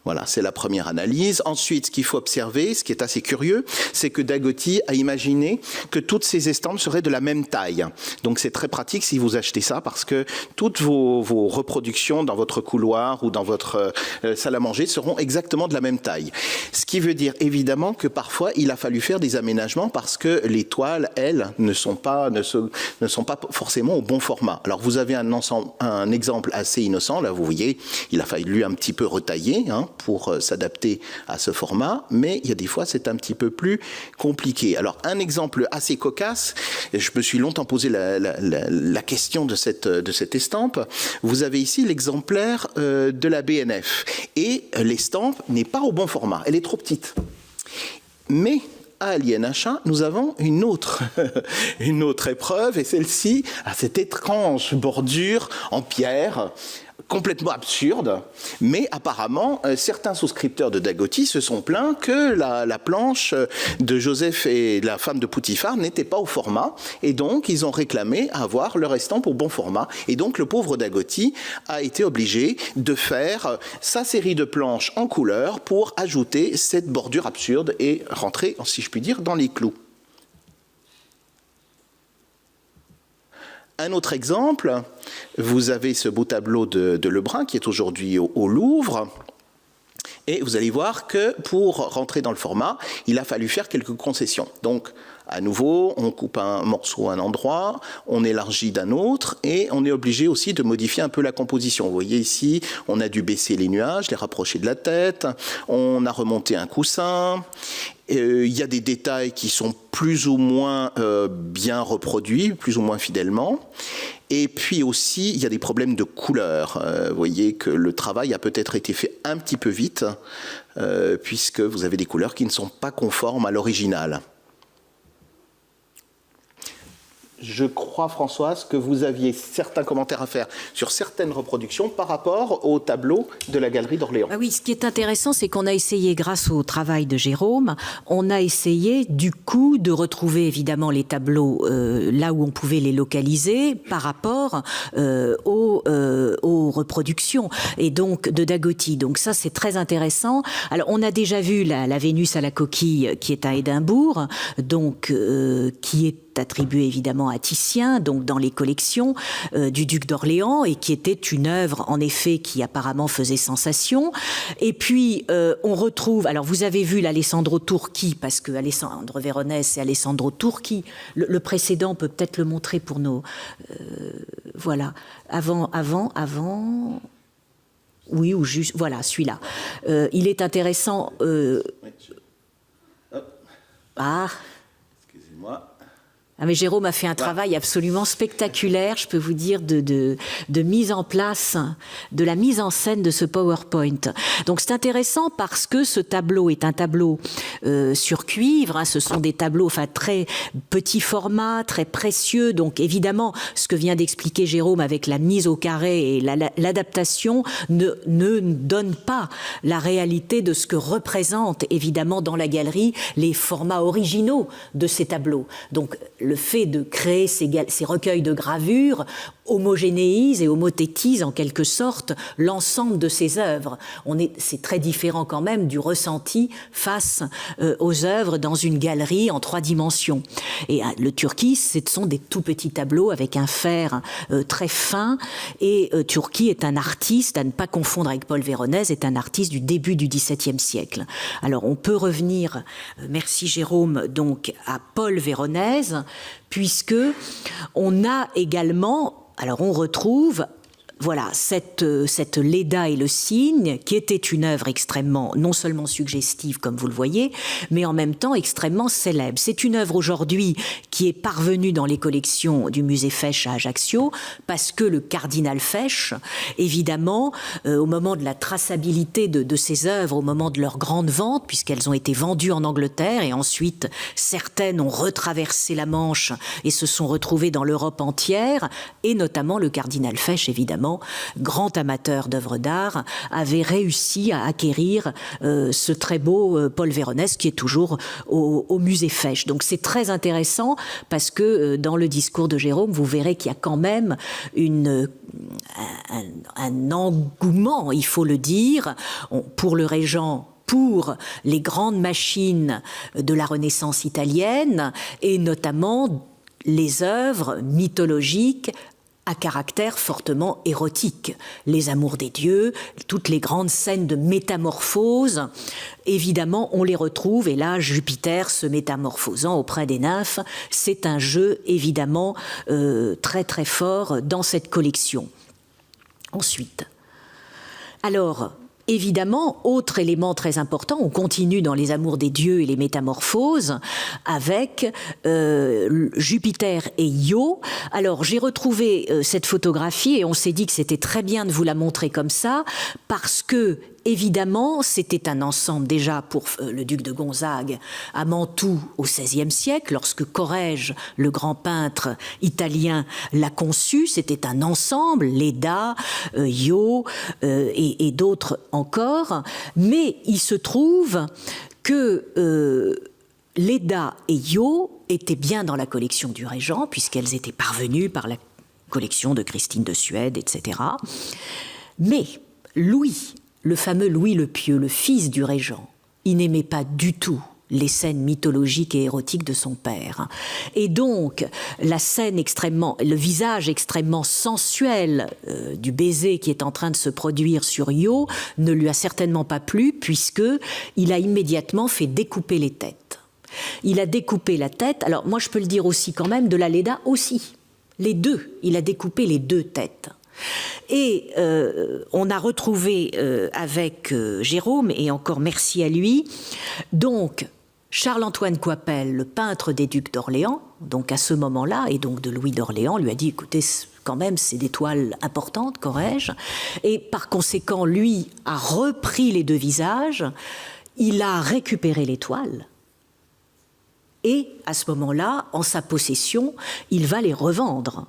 Voilà, c'est la première analyse. Ensuite, ce qu'il faut observer, ce qui est assez curieux, c'est que Dagoty a imaginé que toutes ces estampes seraient de la même taille. Donc c'est très pratique si vous achetez ça, parce que toutes vos reproductions dans votre couloir ou dans votre salle à manger seront exactement de la même taille. Ce qui veut dire évidemment que parfois il a fallu faire des aménagements parce que les toiles, elles, ne sont pas forcément au bon format. Alors vous avez un exemple assez innocent, là vous voyez, il a fallu un petit peu retailler, pour s'adapter à ce format, mais il y a des fois c'est un petit peu plus compliqué. Alors un exemple assez cocasse, je me suis longtemps posé la question de cette estampe. Vous avez ici l'exemplaire de la BNF et l'estampe n'est pas au bon format, elle est trop petite. Mais à l'INHA, nous avons une autre épreuve, et celle-ci a cette étrange bordure en pierre, complètement absurde, mais apparemment certains souscripteurs de Dagoty se sont plaints que la planche de Joseph et la femme de Poutifar n'était pas au format, et donc ils ont réclamé avoir leur estampe au bon format, et donc le pauvre Dagoty a été obligé de faire sa série de planches en couleur pour ajouter cette bordure absurde et rentrer, si je puis dire, dans les clous. Un autre exemple, vous avez ce beau tableau de Lebrun qui est aujourd'hui au Louvre. Et vous allez voir que pour rentrer dans le format, il a fallu faire quelques concessions. Donc, à nouveau, on coupe un morceau à un endroit, on élargit d'un autre, et on est obligé aussi de modifier un peu la composition. Vous voyez ici, on a dû baisser les nuages, les rapprocher de la tête, on a remonté un coussin. Il y a des détails qui sont plus ou moins bien reproduits, plus ou moins fidèlement. Et puis aussi, il y a des problèmes de couleur. Vous voyez que le travail a peut-être été fait un petit peu vite, puisque vous avez des couleurs qui ne sont pas conformes à l'original. Je crois, Françoise, que vous aviez certains commentaires à faire sur certaines reproductions par rapport au tableau de la Galerie d'Orléans. Ah oui, ce qui est intéressant, c'est qu'on a essayé, grâce au travail de Jérôme, on a essayé du coup de retrouver évidemment les tableaux là où on pouvait les localiser par rapport aux reproductions et donc de Dagoty. Donc ça, c'est très intéressant. Alors, on a déjà vu la Vénus à la coquille qui est à Édimbourg, donc qui est attribué évidemment à Titien, donc dans les collections du duc d'Orléans, et qui était une œuvre en effet qui apparemment faisait sensation. Et puis on retrouve, alors vous avez vu l'Alessandro Turchi, parce que Alessandro Veronese et Alessandro Turchi, le précédent, on peut peut-être le montrer pour nos... voilà, avant... Oui, ou juste... Voilà, celui-là. Il est intéressant... Excusez-moi. Ah mais Jérôme a fait un travail absolument spectaculaire, je peux vous dire, de mise en place, de la mise en scène de ce PowerPoint. Donc c'est intéressant parce que ce tableau est un tableau sur cuivre, hein, ce sont des tableaux très petit format, très précieux, donc évidemment ce que vient d'expliquer Jérôme avec la mise au carré et l'adaptation ne donne pas la réalité de ce que représentent évidemment dans la galerie les formats originaux de ces tableaux. Donc le fait de créer ces recueils de gravures homogénéise et homothétise en quelque sorte l'ensemble de ces œuvres. C'est très différent quand même du ressenti face aux œuvres dans une galerie en 3 dimensions. Et le Turchi, ce sont des tout petits tableaux avec un fer très fin. Et Turchi est un artiste, à ne pas confondre avec Paul Veronese, est un artiste du début du XVIIe siècle. Alors on peut revenir, merci Jérôme, donc à Paul Veronese, puisque on a également... Alors on retrouve, voilà, cette Leda et le cygne, qui était une œuvre extrêmement, non seulement suggestive, comme vous le voyez, mais en même temps extrêmement célèbre. C'est une œuvre aujourd'hui qui est parvenue dans les collections du musée Fesch à Ajaccio, parce que le cardinal Fesch, évidemment, au moment de la traçabilité de ces œuvres, au moment de leur grande vente, puisqu'elles ont été vendues en Angleterre, et ensuite certaines ont retraversé la Manche et se sont retrouvées dans l'Europe entière, et notamment le cardinal Fesch, évidemment, grand amateur d'œuvres d'art, avait réussi à acquérir ce très beau Paul Veronese qui est toujours au musée Fesch. Donc c'est très intéressant parce que dans le discours de Jérôme, vous verrez qu'il y a quand même un engouement, il faut le dire, pour le Régent, pour les grandes machines de la Renaissance italienne, et notamment les œuvres mythologiques à caractère fortement érotique. Les amours des dieux, toutes les grandes scènes de métamorphose, évidemment, on les retrouve, et là, Jupiter se métamorphosant auprès des nymphes, c'est un jeu, évidemment, très très fort dans cette collection. Ensuite, alors, évidemment, autre élément très important, on continue dans les amours des dieux et les métamorphoses avec Jupiter et Io. Alors, j'ai retrouvé cette photographie et on s'est dit que c'était très bien de vous la montrer comme ça parce que, évidemment, c'était un ensemble déjà pour le duc de Gonzague à Mantoue au XVIe siècle, lorsque Corrège, le grand peintre italien, l'a conçu. C'était un ensemble, Leda, Io et d'autres encore. Mais il se trouve que Leda et Io étaient bien dans la collection du Régent, puisqu'elles étaient parvenues par la collection de Christine de Suède, etc. Mais Louis, le fameux Louis le Pieux, le fils du Régent, il n'aimait pas du tout les scènes mythologiques et érotiques de son père. Et donc, la scène le visage extrêmement sensuel du baiser qui est en train de se produire sur Io ne lui a certainement pas plu, puisqu'il a immédiatement fait découper les têtes. Il a découpé la tête, alors moi je peux le dire aussi quand même, de la Leda aussi. Les deux, il a découpé les deux têtes. Et on a retrouvé avec Jérôme, et encore merci à lui, donc Charles-Antoine Coipel, le peintre des ducs d'Orléans, donc à ce moment-là, et donc de Louis d'Orléans, lui a dit, écoutez, quand même, c'est des toiles importantes, Corrège, et par conséquent, lui a repris les deux visages, il a récupéré les toiles, et à ce moment-là, en sa possession, il va les revendre.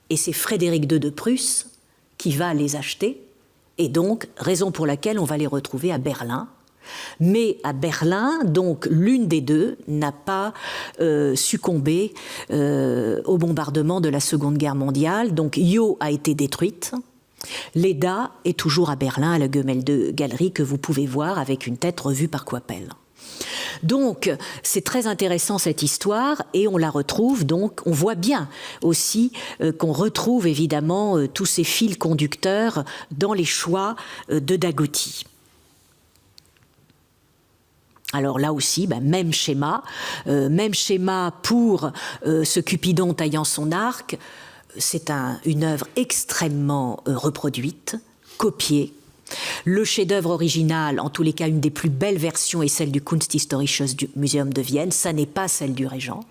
Et c'est Frédéric II de Prusse qui va les acheter, et donc, raison pour laquelle on va les retrouver à Berlin. Mais à Berlin, donc, l'une des deux n'a pas succombé au bombardement de la Seconde Guerre mondiale. Donc, Io a été détruite. Leda est toujours à Berlin, à la Gemälde Galerie, que vous pouvez voir avec une tête revue par Coipel. Donc, c'est très intéressant cette histoire, et on la retrouve, donc, on voit bien aussi qu'on retrouve évidemment tous ces fils conducteurs dans les choix de Dagoty. Alors là aussi, même schéma pour ce Cupidon taillant son arc. C'est une œuvre extrêmement reproduite, copiée. Le chef-d'œuvre original, en tous les cas une des plus belles versions, est celle du Kunsthistorisches Museum de Vienne. Ça n'est pas celle du Régent.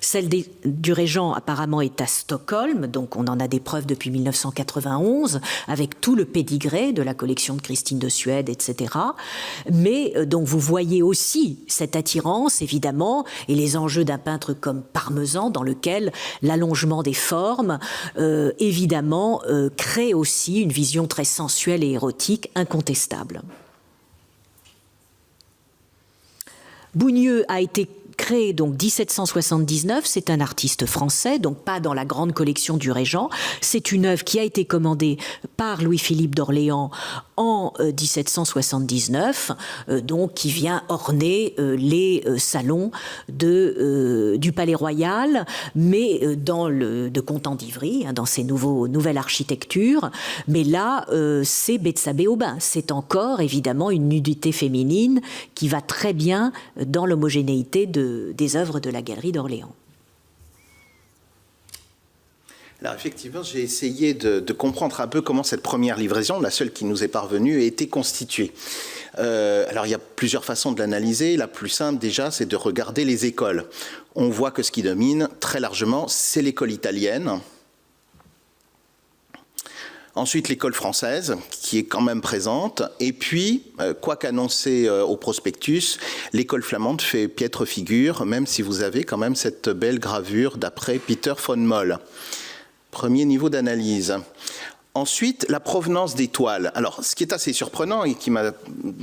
Celle du Régent apparemment est à Stockholm, donc on en a des preuves depuis 1991, avec tout le pédigré de la collection de Christine de Suède, etc. Mais donc vous voyez aussi cette attirance, évidemment, et les enjeux d'un peintre comme Parmesan, dans lequel l'allongement des formes, évidemment, crée aussi une vision très sensuelle et érotique, incontestable. Bougneux a été créé donc 1779, c'est un artiste français, donc pas dans la grande collection du Régent. C'est une œuvre qui a été commandée par Louis-Philippe d'Orléans en 1779, donc qui vient orner les salons du Palais Royal, mais de Contant d'Ivry, dans ces nouvelles architectures. Mais là, c'est Bethsabée Aubin. C'est encore évidemment une nudité féminine qui va très bien dans l'homogénéité des œuvres de la Galerie d'Orléans. Alors effectivement, j'ai essayé de comprendre un peu comment cette première livraison, la seule qui nous est parvenue, a été constituée. Alors il y a plusieurs façons de l'analyser. La plus simple déjà, c'est de regarder les écoles. On voit que ce qui domine très largement, c'est l'école italienne. Ensuite, l'école française, qui est quand même présente. Et puis, quoi qu'annoncé au prospectus, l'école flamande fait piètre figure, même si vous avez quand même cette belle gravure d'après Peter von Moll. Premier niveau d'analyse. Ensuite, la provenance des toiles. Alors, ce qui est assez surprenant et qui m'a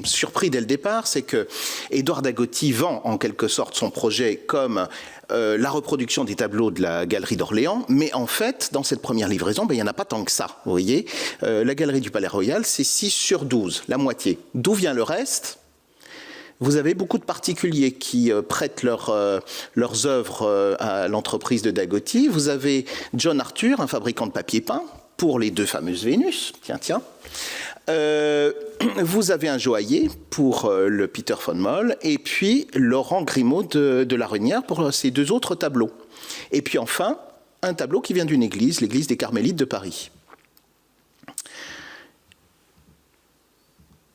surpris dès le départ, c'est que Édouard Dagoty vend en quelque sorte son projet comme la reproduction des tableaux de la Galerie d'Orléans, mais en fait, dans cette première livraison, il n'y en a pas tant que ça. Vous voyez, la Galerie du Palais Royal, c'est 6 sur 12, la moitié. D'où vient le reste ? Vous avez beaucoup de particuliers qui prêtent leurs œuvres à l'entreprise de Dagoty. Vous avez John Arthur, un fabricant de papier peint, pour les 2 fameuses Vénus. Tiens. Vous avez un joaillier pour le Peter von Moll, et puis Laurent Grimaud de La Renière pour ces 2 autres tableaux. Et puis enfin, un tableau qui vient d'une église, l'église des Carmélites de Paris.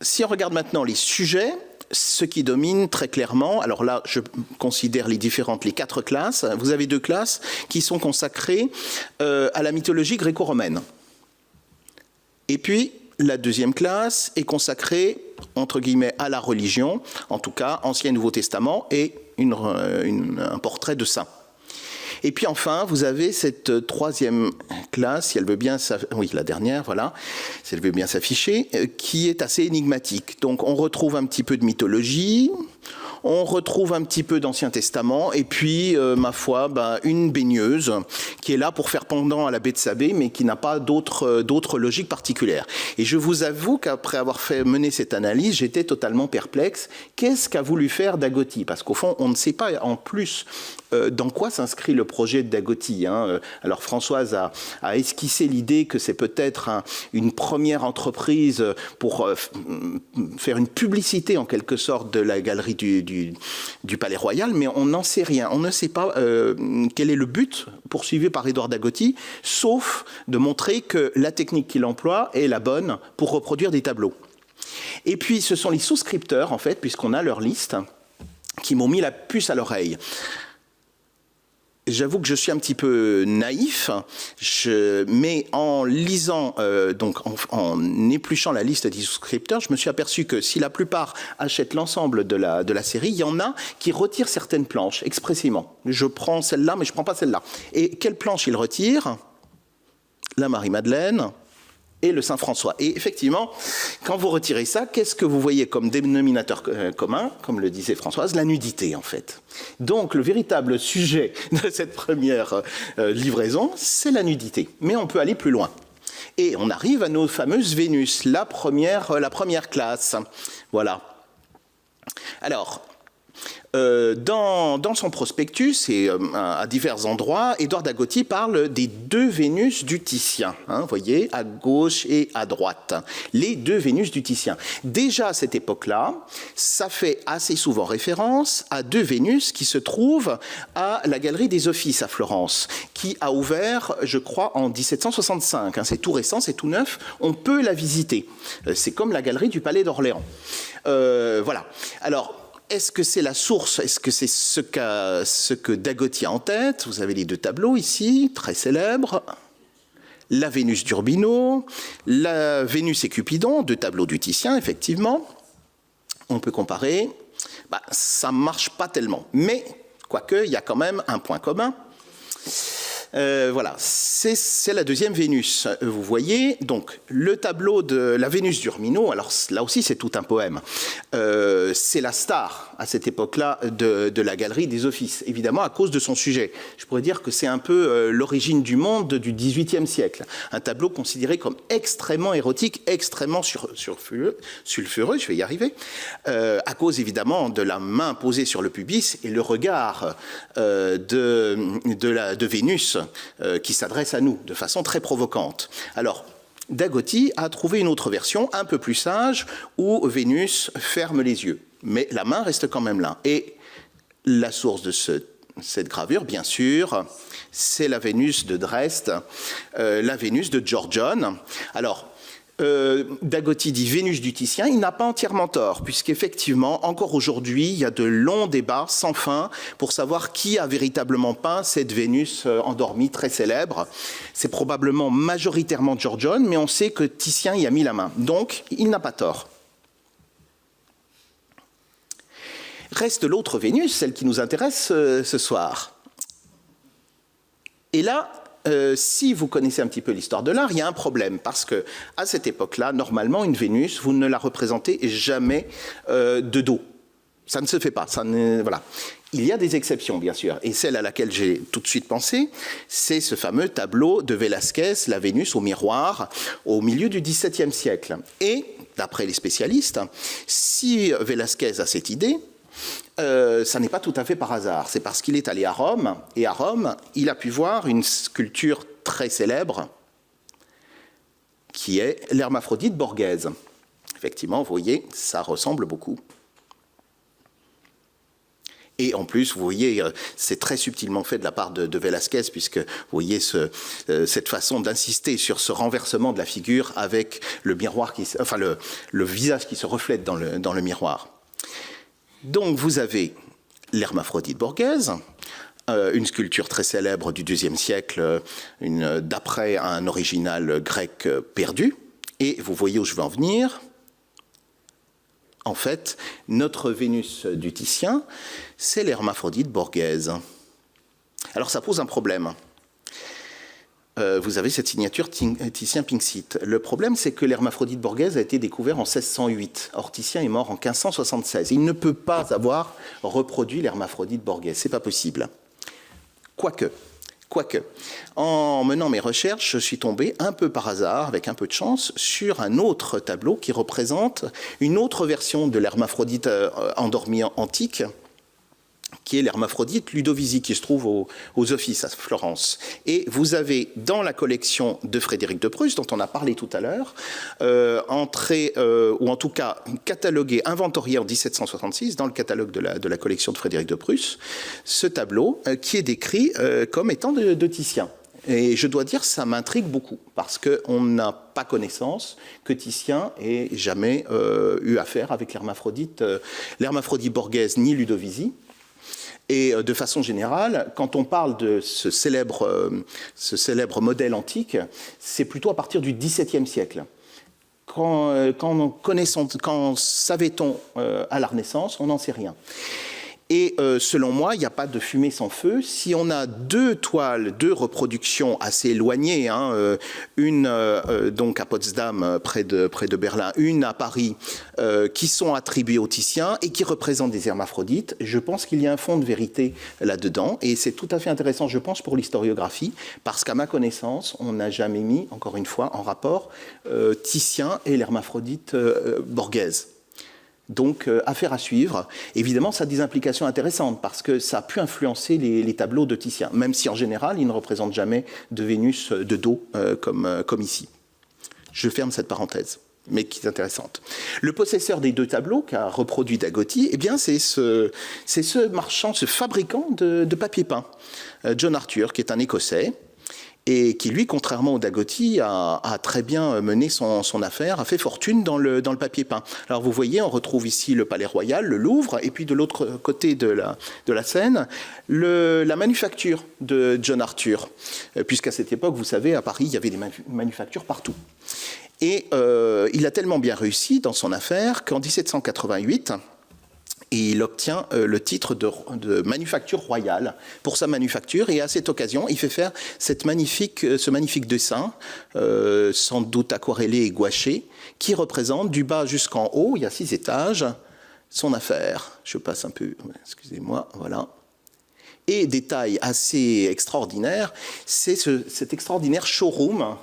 Si on regarde maintenant les sujets, ce qui domine très clairement, alors là je considère les 4 classes, vous avez 2 classes qui sont consacrées à la mythologie gréco-romaine. Et puis la deuxième classe est consacrée, entre guillemets, à la religion, en tout cas Ancien et Nouveau Testament, et un portrait de saint. Et puis enfin, vous avez cette 3e classe, si elle veut bien, la dernière, voilà, si elle veut bien s'afficher, qui est assez énigmatique. Donc on retrouve un petit peu de mythologie, on retrouve un petit peu d'Ancien Testament, et puis, ma foi, une baigneuse qui est là pour faire pendant à la baie de Sabé, mais qui n'a pas d'autre logique particulière. Et je vous avoue qu'après avoir mené cette analyse, j'étais totalement perplexe. Qu'est-ce qu'a voulu faire Dagoty ? Parce qu'au fond, on ne sait pas en plus dans quoi s'inscrit le projet de Dagoty. Alors Françoise a esquissé l'idée que c'est peut-être une première entreprise pour faire une publicité en quelque sorte de la galerie du Palais Royal, mais on n'en sait rien. On ne sait pas quel est le but poursuivi par Édouard Dagoty, sauf de montrer que la technique qu'il emploie est la bonne pour reproduire des tableaux. Et puis ce sont les souscripteurs, en fait, puisqu'on a leur liste, qui m'ont mis la puce à l'oreille. J'avoue que je suis un petit peu naïf, mais en lisant, en épluchant la liste des souscripteurs, je me suis aperçu que si la plupart achètent l'ensemble de la série, il y en a qui retirent certaines planches expressément. Je prends celle-là, mais je ne prends pas celle-là. Et quelle planche ils retirent ? La Marie-Madeleine et le Saint-François. Et effectivement, quand vous retirez ça, qu'est-ce que vous voyez comme dénominateur commun, comme le disait Françoise ? La nudité, en fait. Donc, le véritable sujet de cette première livraison, c'est la nudité. Mais on peut aller plus loin. Et on arrive à nos fameuses Vénus, la première classe. Voilà. Alors, dans son prospectus et à divers endroits, Édouard Dagoty parle des 2 Vénus du Titien. Vous voyez, à gauche et à droite. Les 2 Vénus du Titien. Déjà à cette époque-là, ça fait assez souvent référence à 2 Vénus qui se trouvent à la Galerie des Offices à Florence, qui a ouvert, je crois, en 1765. C'est tout récent, c'est tout neuf. On peut la visiter. C'est comme la Galerie du Palais d'Orléans. Voilà. Alors, est-ce que c'est la source ? Est-ce que c'est ce que Dagoty a en tête ? Vous avez les 2 tableaux ici, très célèbres. La Vénus d'Urbino, la Vénus et Cupidon, 2 tableaux du Titien, effectivement. On peut comparer. Ça ne marche pas tellement. Mais, quoique, il y a quand même un point commun. Voilà, c'est la 2e Vénus. Vous voyez, donc, le tableau de la Vénus d'Urbino, alors là aussi c'est tout un poème, c'est la star à cette époque-là de la Galerie des Offices, évidemment à cause de son sujet. Je pourrais dire que c'est un peu l'origine du monde du XVIIIe siècle. Un tableau considéré comme extrêmement érotique, extrêmement sulfureux, je vais y arriver, à cause évidemment de la main posée sur le pubis et le regard de Vénus qui s'adresse à nous de façon très provocante. Alors, Dagoty a trouvé une autre version, un peu plus sage, où Vénus ferme les yeux. Mais la main reste quand même là. Et la source de cette gravure, bien sûr, c'est la Vénus de Dresde, la Vénus de Giorgione. Alors, Dagoty dit Vénus du Titien, il n'a pas entièrement tort, puisqu'effectivement, encore aujourd'hui, il y a de longs débats sans fin pour savoir qui a véritablement peint cette Vénus endormie très célèbre. C'est probablement majoritairement Giorgione, mais on sait que Titien y a mis la main. Donc, il n'a pas tort. Reste l'autre Vénus, celle qui nous intéresse ce soir. Et là, si vous connaissez un petit peu l'histoire de l'art, il y a un problème, parce que à cette époque-là, normalement, une Vénus, vous ne la représentez jamais de dos. Ça ne se fait pas. Voilà. Il y a des exceptions, bien sûr, et celle à laquelle j'ai tout de suite pensé, c'est ce fameux tableau de Velázquez, la Vénus au miroir, au milieu du XVIIe siècle. Et, d'après les spécialistes, si Velázquez a cette idée, ça n'est pas tout à fait par hasard. C'est parce qu'il est allé à Rome, et à Rome, il a pu voir une sculpture très célèbre, qui est l'Hermaphrodite Borghese. Effectivement, vous voyez, ça ressemble beaucoup. Et en plus, vous voyez, c'est très subtilement fait de la part de Velázquez, puisque vous voyez cette façon d'insister sur ce renversement de la figure avec le miroir, enfin le visage qui se reflète dans le miroir. Donc vous avez l'Hermaphrodite Borghese, une sculpture très célèbre du XIIe siècle, d'après un original grec perdu. Et vous voyez où je veux en venir. En fait, notre Vénus du Titien, c'est l'Hermaphrodite Borghese. Alors ça pose un problème. Vous avez cette signature Titien-Pinxit. Le problème, c'est que l'Hermaphrodite Borghese a été découvert en 1608. Or, Titien est mort en 1576. Il ne peut pas avoir reproduit l'Hermaphrodite Borghese. C'est pas possible. Quoique, en menant mes recherches, je suis tombé un peu par hasard, avec un peu de chance, sur un autre tableau qui représente une autre version de l'Hermaphrodite endormi antique, qui est l'Hermaphrodite Ludovisi, qui se trouve aux Offices à Florence. Et vous avez dans la collection de Frédéric de Prusse, dont on a parlé tout à l'heure, ou en tout cas catalogué, inventorié en 1766, dans le catalogue de la collection de Frédéric de Prusse, ce tableau qui est décrit comme étant de Titien. Et je dois dire, ça m'intrigue beaucoup, parce qu'on n'a pas connaissance que Titien ait jamais eu affaire avec l'Hermaphrodite Borghese ni Ludovisi. Et de façon générale, quand on parle de ce célèbre modèle antique, c'est plutôt à partir du XVIIe siècle. Quand savait-on à la Renaissance, on n'en sait rien. Et selon moi, il n'y a pas de fumée sans feu. Si on a deux toiles, deux reproductions assez éloignées, une donc à Potsdam, près de Berlin, une à Paris, qui sont attribuées au Titien et qui représentent des hermaphrodites, je pense qu'il y a un fond de vérité là-dedans. Et c'est tout à fait intéressant, je pense, pour l'historiographie, parce qu'à ma connaissance, on n'a jamais mis, encore une fois, en rapport Titien et l'hermaphrodite Borghese. Donc, affaire à suivre. Évidemment, ça a des implications intéressantes parce que ça a pu influencer les tableaux de Titien, même si en général, il ne représente jamais de Vénus de dos comme ici. Je ferme cette parenthèse, mais qui est intéressante. Le possesseur des deux tableaux qu'a reproduit Dagotti, eh bien, c'est ce marchand, ce fabricant de papier peint, John Arthur, qui est un Écossais, et qui, lui, contrairement au Dagotti, a très bien mené son affaire, a fait fortune dans le papier peint. Alors, vous voyez, on retrouve ici le Palais Royal, le Louvre, et puis de l'autre côté de la Seine, la manufacture de John Arthur, puisqu'à cette époque, vous savez, à Paris, il y avait des manufactures partout. Et il a tellement bien réussi dans son affaire qu'en 1788, et il obtient le titre de manufacture royale pour sa manufacture. Et à cette occasion, il fait faire ce magnifique dessin, sans doute aquarellé et gouaché, qui représente du bas jusqu'en haut, il y a 6 étages, son affaire. Je passe un peu, excusez-moi, voilà. Et détail assez extraordinaire, c'est cet extraordinaire showroom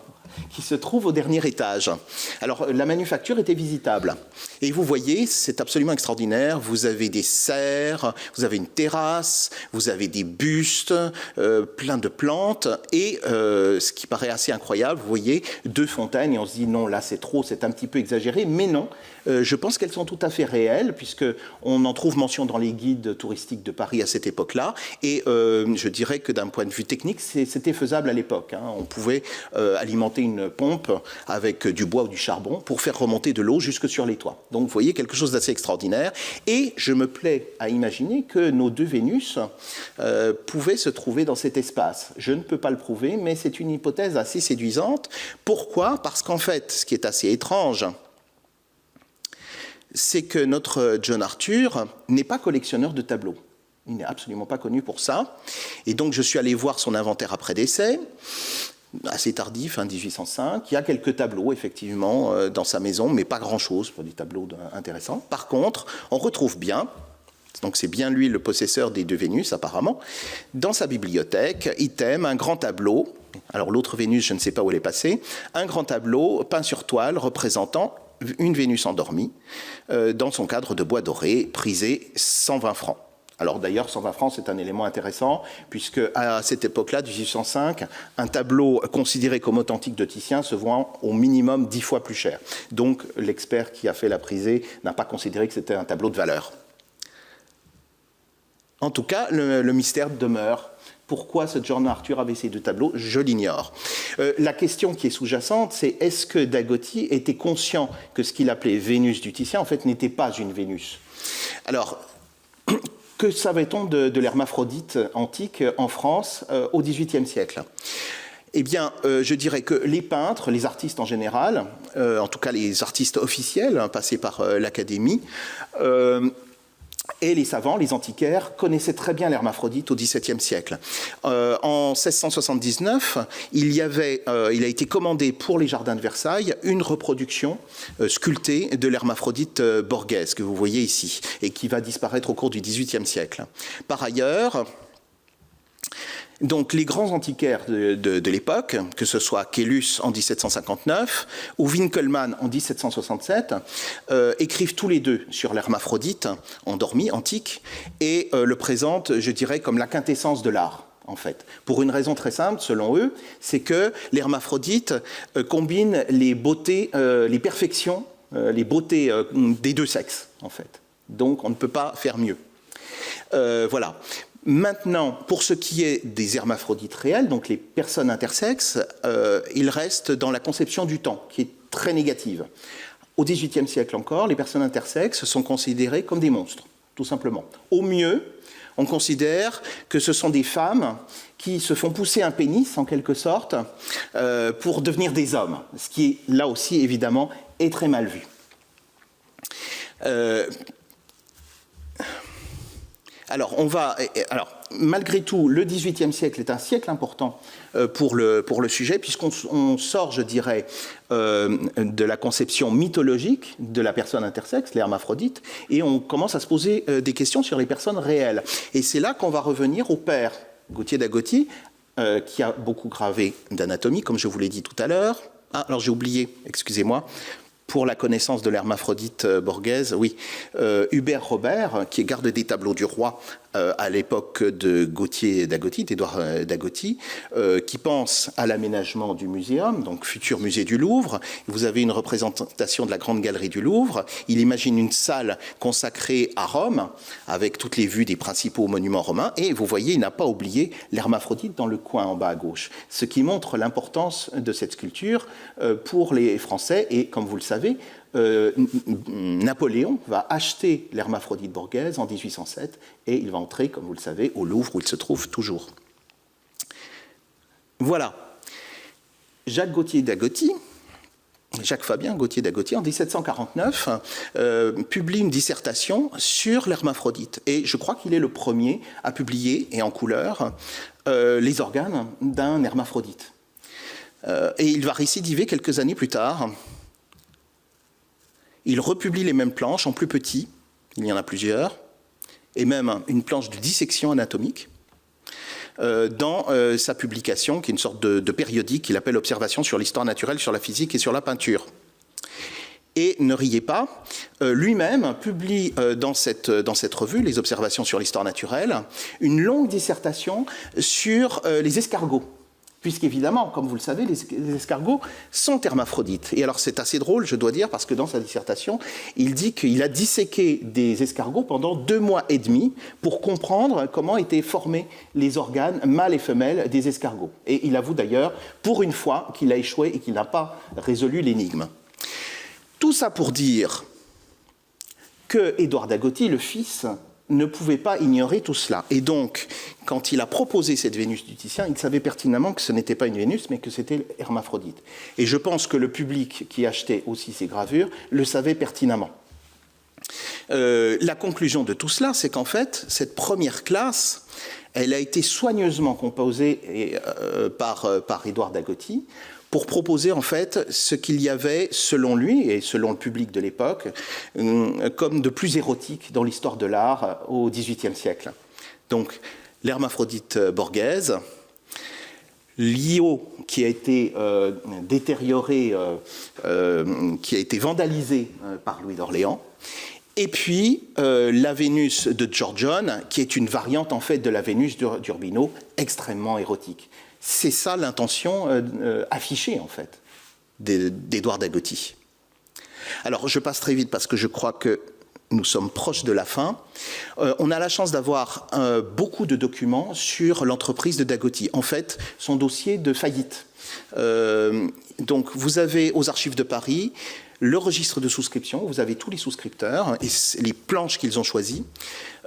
qui se trouve au dernier étage. Alors, la manufacture était visitable. Et vous voyez, c'est absolument extraordinaire. Vous avez des serres, vous avez une terrasse, vous avez des bustes, plein de plantes. Et ce qui paraît assez incroyable, vous voyez, 2 fontaines. Et on se dit, non, là, c'est trop, c'est un petit peu exagéré. Mais non, je pense qu'elles sont tout à fait réelles, puisqu'on en trouve mention dans les guides touristiques de Paris à cette époque-là. Et je dirais que d'un point de vue technique, c'était faisable à l'époque. On pouvait alimenter une pompe avec du bois ou du charbon pour faire remonter de l'eau jusque sur les toits. Donc vous voyez quelque chose d'assez extraordinaire. Et je me plais à imaginer que nos 2 Vénus pouvaient se trouver dans cet espace. Je ne peux pas le prouver, mais c'est une hypothèse assez séduisante. Pourquoi ? Parce qu'en fait, ce qui est assez étrange, c'est que notre John Arthur n'est pas collectionneur de tableaux. Il n'est absolument pas connu pour ça. Et donc, je suis allé voir son inventaire après décès, assez tardif, 1805. Il y a quelques tableaux, effectivement, dans sa maison, mais pas grand-chose, pas des tableaux intéressants. Par contre, on retrouve bien, donc c'est bien lui le possesseur des deux Vénus, apparemment, dans sa bibliothèque, item, un grand tableau. Alors, l'autre Vénus, je ne sais pas où elle est passée. Un grand tableau peint sur toile représentant une Vénus endormie, dans son cadre de bois doré, prisé 120 francs. Alors d'ailleurs, 120 francs, c'est un élément intéressant, puisque à cette époque-là, 1805, un tableau considéré comme authentique de Titien se vend au minimum 10 fois plus cher. Donc l'expert qui a fait la prisée n'a pas considéré que c'était un tableau de valeur. En tout cas, le mystère demeure. Pourquoi ce John Arthur avait ces deux tableaux, je l'ignore. La question qui est sous-jacente, c'est est-ce que Dagotti était conscient que ce qu'il appelait Vénus du Titien, en fait, n'était pas une Vénus? Alors, que savait-on de l'hermaphrodite antique en France au XVIIIe siècle? Eh bien, je dirais que les peintres, les artistes en général, en tout cas les artistes officiels, passés par l'Académie, et les savants, les antiquaires, connaissaient très bien l'hermaphrodite au XVIIe siècle. En 1679, il a été commandé pour les jardins de Versailles une reproduction sculptée de l'hermaphrodite borghèse, que vous voyez ici, et qui va disparaître au cours du XVIIIe siècle. Par ailleurs, donc les grands antiquaires de l'époque, que ce soit Caylus en 1759 ou Winkelmann en 1767, écrivent tous les deux sur l'hermaphrodite endormi, antique, et le présentent, je dirais, comme la quintessence de l'art, en fait. Pour une raison très simple, selon eux, c'est que l'hermaphrodite combine les beautés, les perfections, les beautés des deux sexes, en fait. Donc on ne peut pas faire mieux. Voilà. Maintenant, pour ce qui est des hermaphrodites réels, donc les personnes intersexes, il reste dans la conception du temps, qui est très négative. Au XVIIIe siècle encore, les personnes intersexes sont considérées comme des monstres, tout simplement. Au mieux, on considère que ce sont des femmes qui se font pousser un pénis, en quelque sorte, pour devenir des hommes, ce qui, là aussi, évidemment, est très mal vu. Alors, malgré tout, le XVIIIe siècle est un siècle important pour le sujet, puisqu'on sort, je dirais, de la conception mythologique de la personne intersexe, l'hermaphrodite, et on commence à se poser des questions sur les personnes réelles. Et c'est là qu'on va revenir au père Gauthier d'Agoty, qui a beaucoup gravé d'anatomie, comme je vous l'ai dit tout à l'heure. Ah, alors j'ai oublié, excusez-moi. Pour la connaissance de l'hermaphrodite borghèse, oui, Hubert Robert, qui est garde des tableaux du roi à l'époque de Gauthier d'Agoty, d'Édouard d'Agoty, qui pense à l'aménagement du muséum, donc futur musée du Louvre. Vous avez une représentation de la grande galerie du Louvre. Il imagine une salle consacrée à Rome, avec toutes les vues des principaux monuments romains. Et vous voyez, il n'a pas oublié l'hermaphrodite dans le coin en bas à gauche, ce qui montre l'importance de cette sculpture pour les Français. Et comme vous le savez, Napoléon va acheter l'hermaphrodite borghèse en 1807 et il va entrer, comme vous le savez, au Louvre où il se trouve toujours. Voilà. Jacques Fabien Gauthier d'Agoty, en 1749, publie une dissertation sur l'hermaphrodite. Et je crois qu'il est le premier à publier, et en couleur, les organes d'un hermaphrodite. Et il va récidiver quelques années plus tard. Il republie les mêmes planches en plus petit, il y en a plusieurs, et même une planche de dissection anatomique, dans sa publication, qui est une sorte de périodique qu'il appelle Observations sur l'histoire naturelle, sur la physique et sur la peinture. Et ne riez pas, lui-même publie dans cette revue, les Observations sur l'histoire naturelle, une longue dissertation sur les escargots. Puisqu'évidemment, comme vous le savez, les escargots sont hermaphrodites. Et alors c'est assez drôle, je dois dire, parce que dans sa dissertation, il dit qu'il a disséqué des escargots pendant 2 mois et demi pour comprendre comment étaient formés les organes mâles et femelles des escargots. Et il avoue d'ailleurs, pour une fois, qu'il a échoué et qu'il n'a pas résolu l'énigme. Tout ça pour dire que Édouard d'Agoty, le fils, ne pouvait pas ignorer tout cela. Et donc, quand il a proposé cette Vénus du Titien, il savait pertinemment que ce n'était pas une Vénus, mais que c'était hermaphrodite. Et je pense que le public qui achetait aussi ces gravures le savait pertinemment. La conclusion de tout cela, c'est qu'en fait, cette première classe, elle a été soigneusement composée par Édouard Dagoty pour proposer en fait ce qu'il y avait, selon lui et selon le public de l'époque, comme de plus érotique dans l'histoire de l'art au XVIIIe siècle. Donc, l'hermaphrodite borghèse, l'Io qui a été détérioré, qui a été vandalisé par Louis d'Orléans, et puis la Vénus de Giorgione, qui est une variante en fait de la Vénus d'Urbino, extrêmement érotique. C'est ça l'intention affichée en fait d'Édouard Dagoty. Alors je passe très vite parce que je crois que nous sommes proches de la fin. On a la chance d'avoir beaucoup de documents sur l'entreprise de Dagoty. En fait, son dossier de faillite. Donc vous avez aux archives de Paris le registre de souscription, vous avez tous les souscripteurs et les planches qu'ils ont choisies,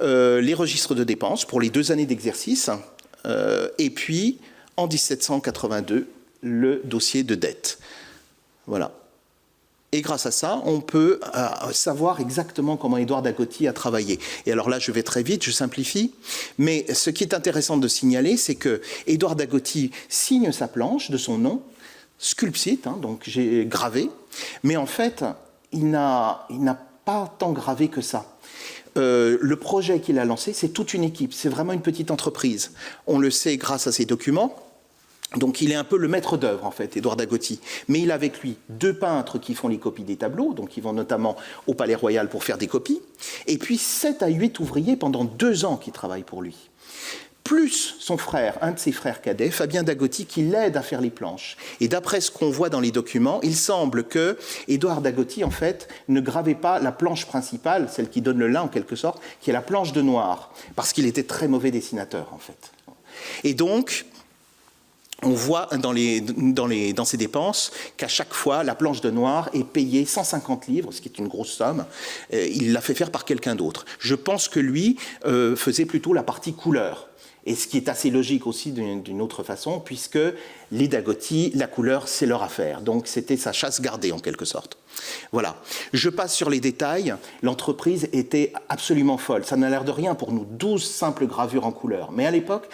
les registres de dépenses pour les 2 années d'exercice, et puis en 1782, le dossier de dette. Voilà. Et grâce à ça, on peut savoir exactement comment Édouard Dagoty a travaillé. Et alors là, je vais très vite, je simplifie. Mais ce qui est intéressant de signaler, c'est que Édouard Dagoty signe sa planche de son nom, sculpsite, hein, donc j'ai gravé. Mais en fait, il n'a pas tant gravé que ça. Le projet qu'il a lancé, c'est toute une équipe. C'est vraiment une petite entreprise. On le sait grâce à ses documents. Donc il est un peu le maître d'œuvre, en fait, Édouard Dagoty. Mais il a avec lui 2 peintres qui font les copies des tableaux, donc ils vont notamment au Palais Royal pour faire des copies, et puis 7 à 8 ouvriers pendant 2 ans qui travaillent pour lui. Plus son frère, un de ses frères cadets, Fabien Dagoty, qui l'aide à faire les planches. Et d'après ce qu'on voit dans les documents, il semble que Édouard Dagoty, en fait, ne gravait pas la planche principale, celle qui donne le lin en quelque sorte, qui est la planche de noir, parce qu'il était très mauvais dessinateur, en fait. Et donc, on voit dans ses dépenses qu'à chaque fois, la planche de noir est payée 150 livres, ce qui est une grosse somme. Il l'a fait faire par quelqu'un d'autre. Je pense que lui faisait plutôt la partie couleur. Et ce qui est assez logique aussi d'une autre façon, puisque les Dagoty, la couleur, c'est leur affaire. Donc c'était sa chasse gardée en quelque sorte. Voilà. Je passe sur les détails. L'entreprise était absolument folle. Ça n'a l'air de rien pour nous, 12 simples gravures en couleur. Mais à l'époque,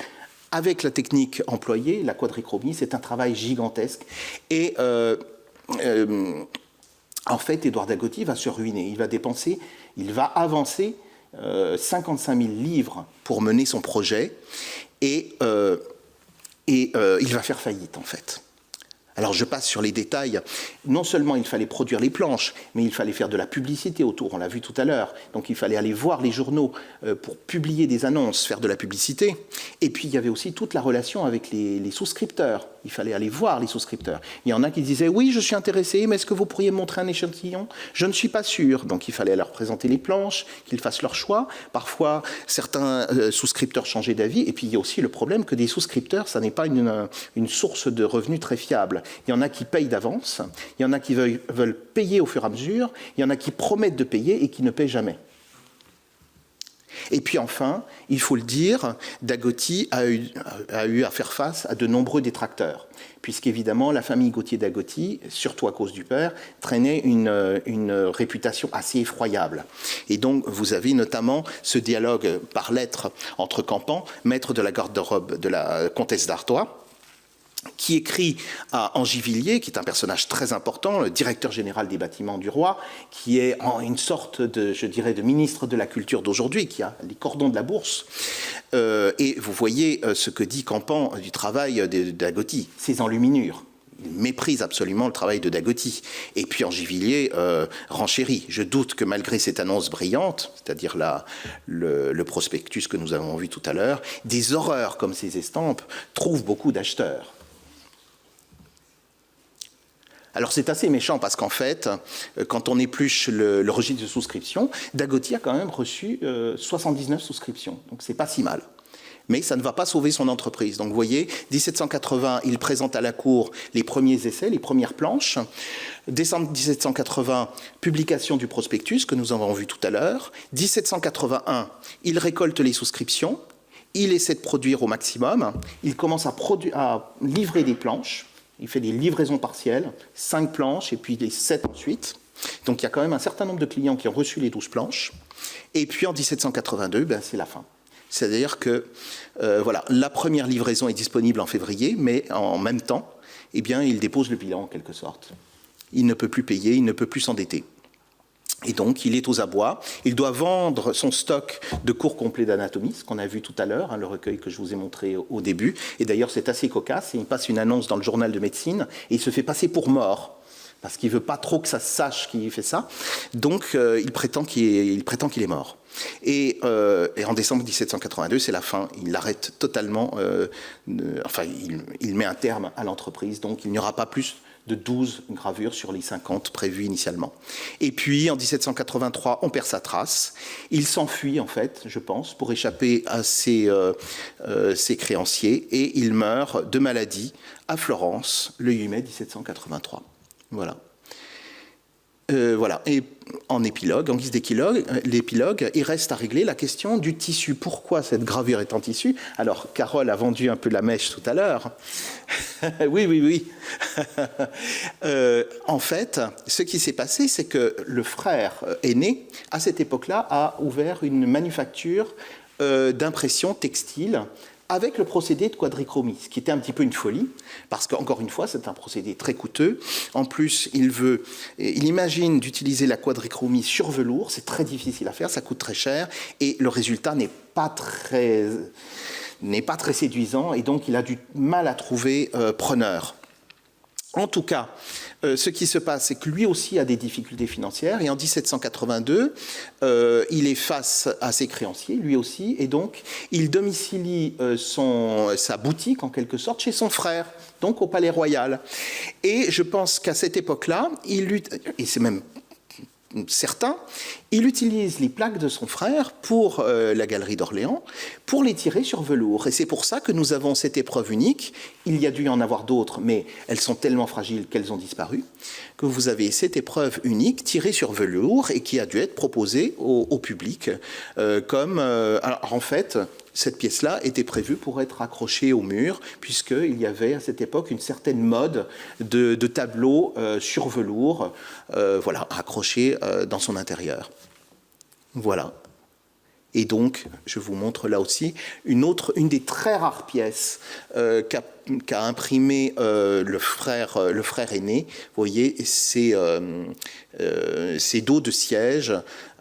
avec la technique employée, la quadrichromie, c'est un travail gigantesque. Et en fait, Édouard Dagoty va se ruiner. Il va avancer 55 000 livres pour mener son projet. Et il va faire faillite, en fait. Alors je passe sur les détails. Non seulement il fallait produire les planches, mais il fallait faire de la publicité autour, on l'a vu tout à l'heure. Donc il fallait aller voir les journaux pour publier des annonces, faire de la publicité. Et puis il y avait aussi toute la relation avec les souscripteurs. Il fallait aller voir les souscripteurs. Il y en a qui disaient « Oui, je suis intéressé, mais est-ce que vous pourriez me montrer un échantillon ?» Je ne suis pas sûr. Donc il fallait leur présenter les planches, qu'ils fassent leur choix. Parfois, certains souscripteurs changeaient d'avis. Et puis il y a aussi le problème que des souscripteurs, ça n'est pas une source de revenus très fiable. Il y en a qui payent d'avance, il y en a qui veulent payer au fur et à mesure, il y en a qui promettent de payer et qui ne paient jamais. Et puis enfin, il faut le dire, Dagoty a eu à faire face à de nombreux détracteurs, puisqu'évidemment la famille Gauthier-Dagoty, surtout à cause du père, traînait une réputation assez effroyable. Et donc vous avez notamment ce dialogue par lettres entre Campan, maître de la garde-robe de la comtesse d'Artois, qui écrit à Angivilliers, qui est un personnage très important, le directeur général des bâtiments du roi, qui est une sorte de, je dirais, de ministre de la culture d'aujourd'hui, qui a les cordons de la bourse. Et vous voyez ce que dit Campan du travail de Dagoty, ses enluminures. Il méprise absolument le travail de Dagoty. Et puis Angivilliers renchérit. Je doute que malgré cette annonce brillante, c'est-à-dire le prospectus que nous avons vu tout à l'heure, des horreurs comme ces estampes trouvent beaucoup d'acheteurs. Alors c'est assez méchant parce qu'en fait, quand on épluche le registre de souscription, Dagoty a quand même reçu 79 souscriptions, donc c'est pas si mal. Mais ça ne va pas sauver son entreprise. Donc vous voyez, 1780, il présente à la cour les premiers essais, les premières planches. Décembre 1780, publication du prospectus que nous avons vu tout à l'heure. 1781, il récolte les souscriptions, il essaie de produire au maximum, il commence à livrer des planches. Il fait des livraisons partielles, 5 planches et puis les 7 ensuite. Donc il y a quand même un certain nombre de clients qui ont reçu les 12 planches. Et puis en 1782, c'est la fin. C'est-à-dire que voilà, la première livraison est disponible en février, mais en même temps, il dépose le bilan en quelque sorte. Il ne peut plus payer, il ne peut plus s'endetter. Et donc, il est aux abois. Il doit vendre son stock de cours complets d'anatomie, ce qu'on a vu tout à l'heure, le recueil que je vous ai montré au début. Et d'ailleurs, c'est assez cocasse. Il passe une annonce dans le journal de médecine et il se fait passer pour mort, parce qu'il ne veut pas trop que ça se sache qu'il fait ça. Donc, il prétend qu'il est mort. Et en décembre 1782, c'est la fin. Il arrête totalement, il met un terme à l'entreprise. Donc, il n'y aura pas plus de 12 gravures sur les 50 prévues initialement. Et puis, en 1783, on perd sa trace. Il s'enfuit, en fait, je pense, pour échapper à ses créanciers. Et il meurt de maladie à Florence, le 8 mai 1783. Voilà. Voilà. Et en épilogue, en guise l'épilogue, il reste à régler la question du tissu. Pourquoi cette gravure est en tissu? Alors, Carole a vendu un peu la mèche tout à l'heure. Oui. En fait, ce qui s'est passé, c'est que le frère aîné, à cette époque-là, a ouvert une manufacture d'impression textile avec le procédé de quadrichromie, ce qui était un petit peu une folie, parce qu'encore une fois, c'est un procédé très coûteux. En plus, il imagine d'utiliser la quadrichromie sur velours, c'est très difficile à faire, ça coûte très cher, et le résultat n'est pas très séduisant, et donc il a du mal à trouver preneur. En tout cas, ce qui se passe, c'est que lui aussi a des difficultés financières, et en 1782, il est face à ses créanciers, lui aussi, et donc il domicilie sa boutique, en quelque sorte, chez son frère, donc au Palais Royal. Et je pense qu'à cette époque-là, et c'est même certain, il utilise les plaques de son frère pour la Galerie d'Orléans, pour les tirer sur velours. Et c'est pour ça que nous avons cette épreuve unique. Il y a dû y en avoir d'autres, mais elles sont tellement fragiles qu'elles ont disparu, que vous avez cette épreuve unique tirée sur velours et qui a dû être proposée au public. Alors en fait, cette pièce-là était prévue pour être accrochée au mur, puisqu'il y avait à cette époque une certaine mode de tableaux sur velours, accrochés dans son intérieur. Voilà. Et donc, je vous montre là aussi une des très rares pièces qu'a imprimé le frère aîné. Vous voyez, c'est dos de siège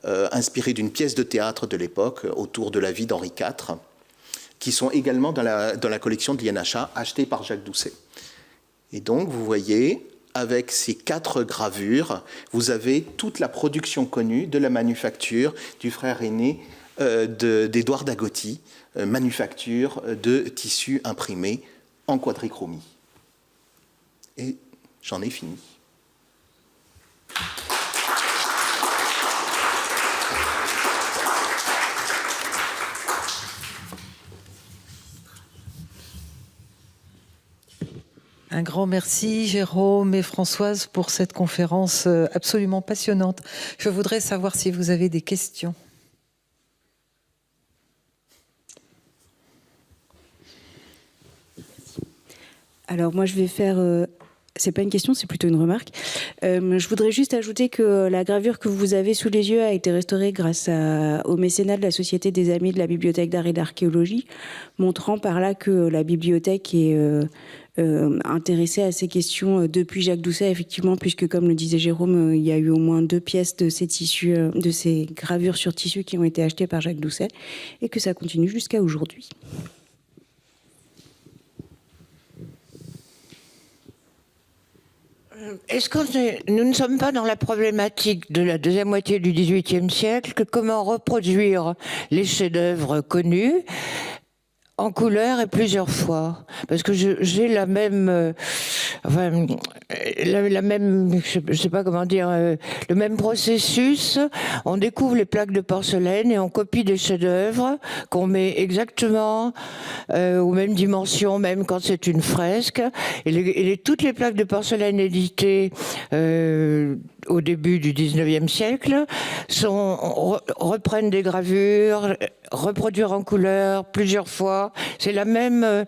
inspirés d'une pièce de théâtre de l'époque autour de la vie d'Henri IV, qui sont également dans la collection de l'INHA, achetée par Jacques Doucet. Et donc, vous voyez, avec ces 4 gravures, vous avez toute la production connue de la manufacture du frère aîné d'Édouard Dagoty, manufacture de tissus imprimés en quadrichromie. Et j'en ai fini. Un grand merci, Jérôme et Françoise, pour cette conférence absolument passionnante. Je voudrais savoir si vous avez des questions. Alors moi, je vais faire... c'est pas une question, c'est plutôt une remarque. Je voudrais juste ajouter que la gravure que vous avez sous les yeux a été restaurée grâce au mécénat de la Société des Amis de la Bibliothèque d'Art et d'Archéologie, montrant par là que la bibliothèque est intéressée à ces questions depuis Jacques Doucet, effectivement, puisque, comme le disait Jérôme, il y a eu au moins 2 pièces de ces tissus, de ces gravures sur tissu qui ont été achetées par Jacques Doucet, et que ça continue jusqu'à aujourd'hui. Est-ce que nous ne sommes pas dans la problématique de la deuxième moitié du XVIIIe siècle? Comment reproduire les chefs-d'œuvre connus en couleur et plusieurs fois? Parce que j'ai la même... la même, je sais pas comment dire, le même processus. On découvre les plaques de porcelaine et on copie des chefs-d'œuvre qu'on met exactement aux mêmes dimensions, même quand c'est une fresque. Et toutes les plaques de porcelaine éditées au début du XIXe siècle reprennent des gravures, reproduire en couleur plusieurs fois, fois. C'est la même...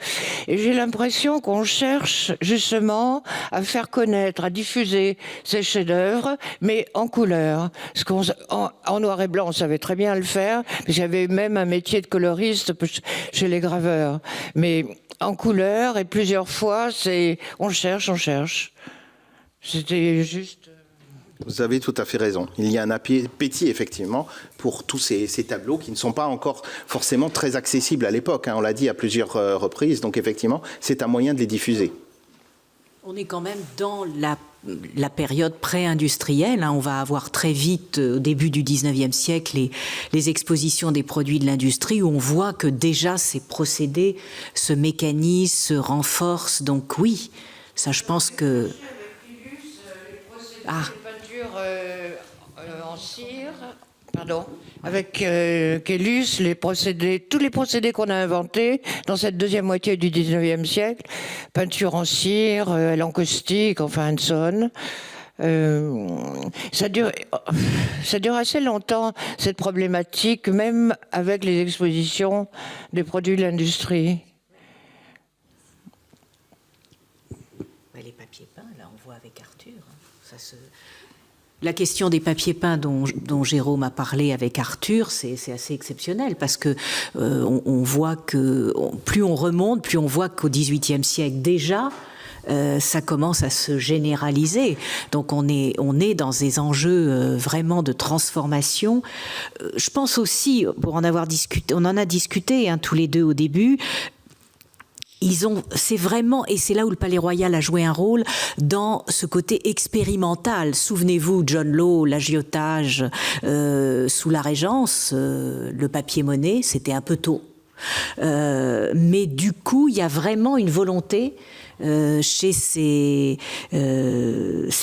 et j'ai l'impression qu'on cherche justement à faire connaître, à diffuser ces chefs-d'œuvre, mais en couleur. Parce en noir et blanc, on savait très bien le faire. J'avais même un métier de coloriste chez les graveurs. Mais en couleur, et plusieurs fois, on cherche. C'était juste... Vous avez tout à fait raison. Il y a un appétit, effectivement, pour tous ces tableaux qui ne sont pas encore forcément très accessibles à l'époque. On l'a dit à plusieurs reprises. Donc, effectivement, c'est un moyen de les diffuser. On est quand même dans la période pré-industrielle. On va avoir très vite, au début du 19e siècle, les expositions des produits de l'industrie où on voit que déjà ces procédés se mécanisent, se renforcent. Donc oui, ça je pense que... en cire, pardon, avec Caylus, tous les procédés qu'on a inventés dans cette deuxième moitié du 19e siècle, peinture en cire, l'encaustique, enfin Hanson. Ça dure assez longtemps, cette problématique, même avec les expositions des produits de l'industrie. Les papiers peints, là on voit avec Arthur, La question des papiers peints dont Jérôme a parlé avec Arthur, c'est assez exceptionnel parce que on voit que plus on remonte, plus on voit qu'au XVIIIe siècle déjà, ça commence à se généraliser. Donc on est dans des enjeux vraiment de transformation. Je pense aussi, pour en avoir discuté, on en a discuté tous les deux au début. C'est vraiment, et c'est là où le Palais Royal a joué un rôle, dans ce côté expérimental. Souvenez-vous, John Law, l'agiotage sous la Régence, le papier-monnaie, c'était un peu tôt. Mais du coup, il y a vraiment une volonté chez ces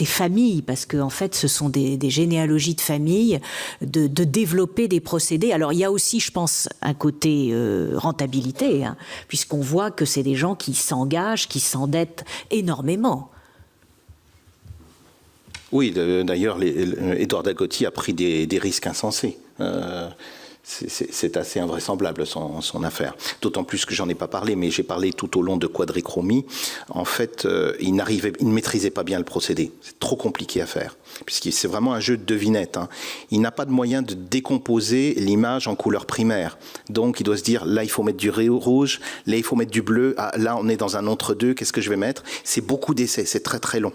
familles, parce qu'en fait, ce sont des généalogies de familles, de développer des procédés. Alors, il y a aussi, je pense, un côté rentabilité, puisqu'on voit que c'est des gens qui s'engagent, qui s'endettent énormément. Oui, d'ailleurs, Édouard Dagoty a pris des risques insensés. C'est assez invraisemblable son affaire. D'autant plus que j'en ai pas parlé, mais j'ai parlé tout au long de Quadrichromie. En fait, il ne maîtrisait pas bien le procédé. C'est trop compliqué à faire, puisque c'est vraiment un jeu de devinette. Il n'a pas de moyen de décomposer l'image en couleurs primaires. Donc, il doit se dire, là, il faut mettre du rouge, là, il faut mettre du bleu. Ah, là, on est dans un entre-deux, qu'est-ce que je vais mettre? C'est beaucoup d'essais, c'est très, très long.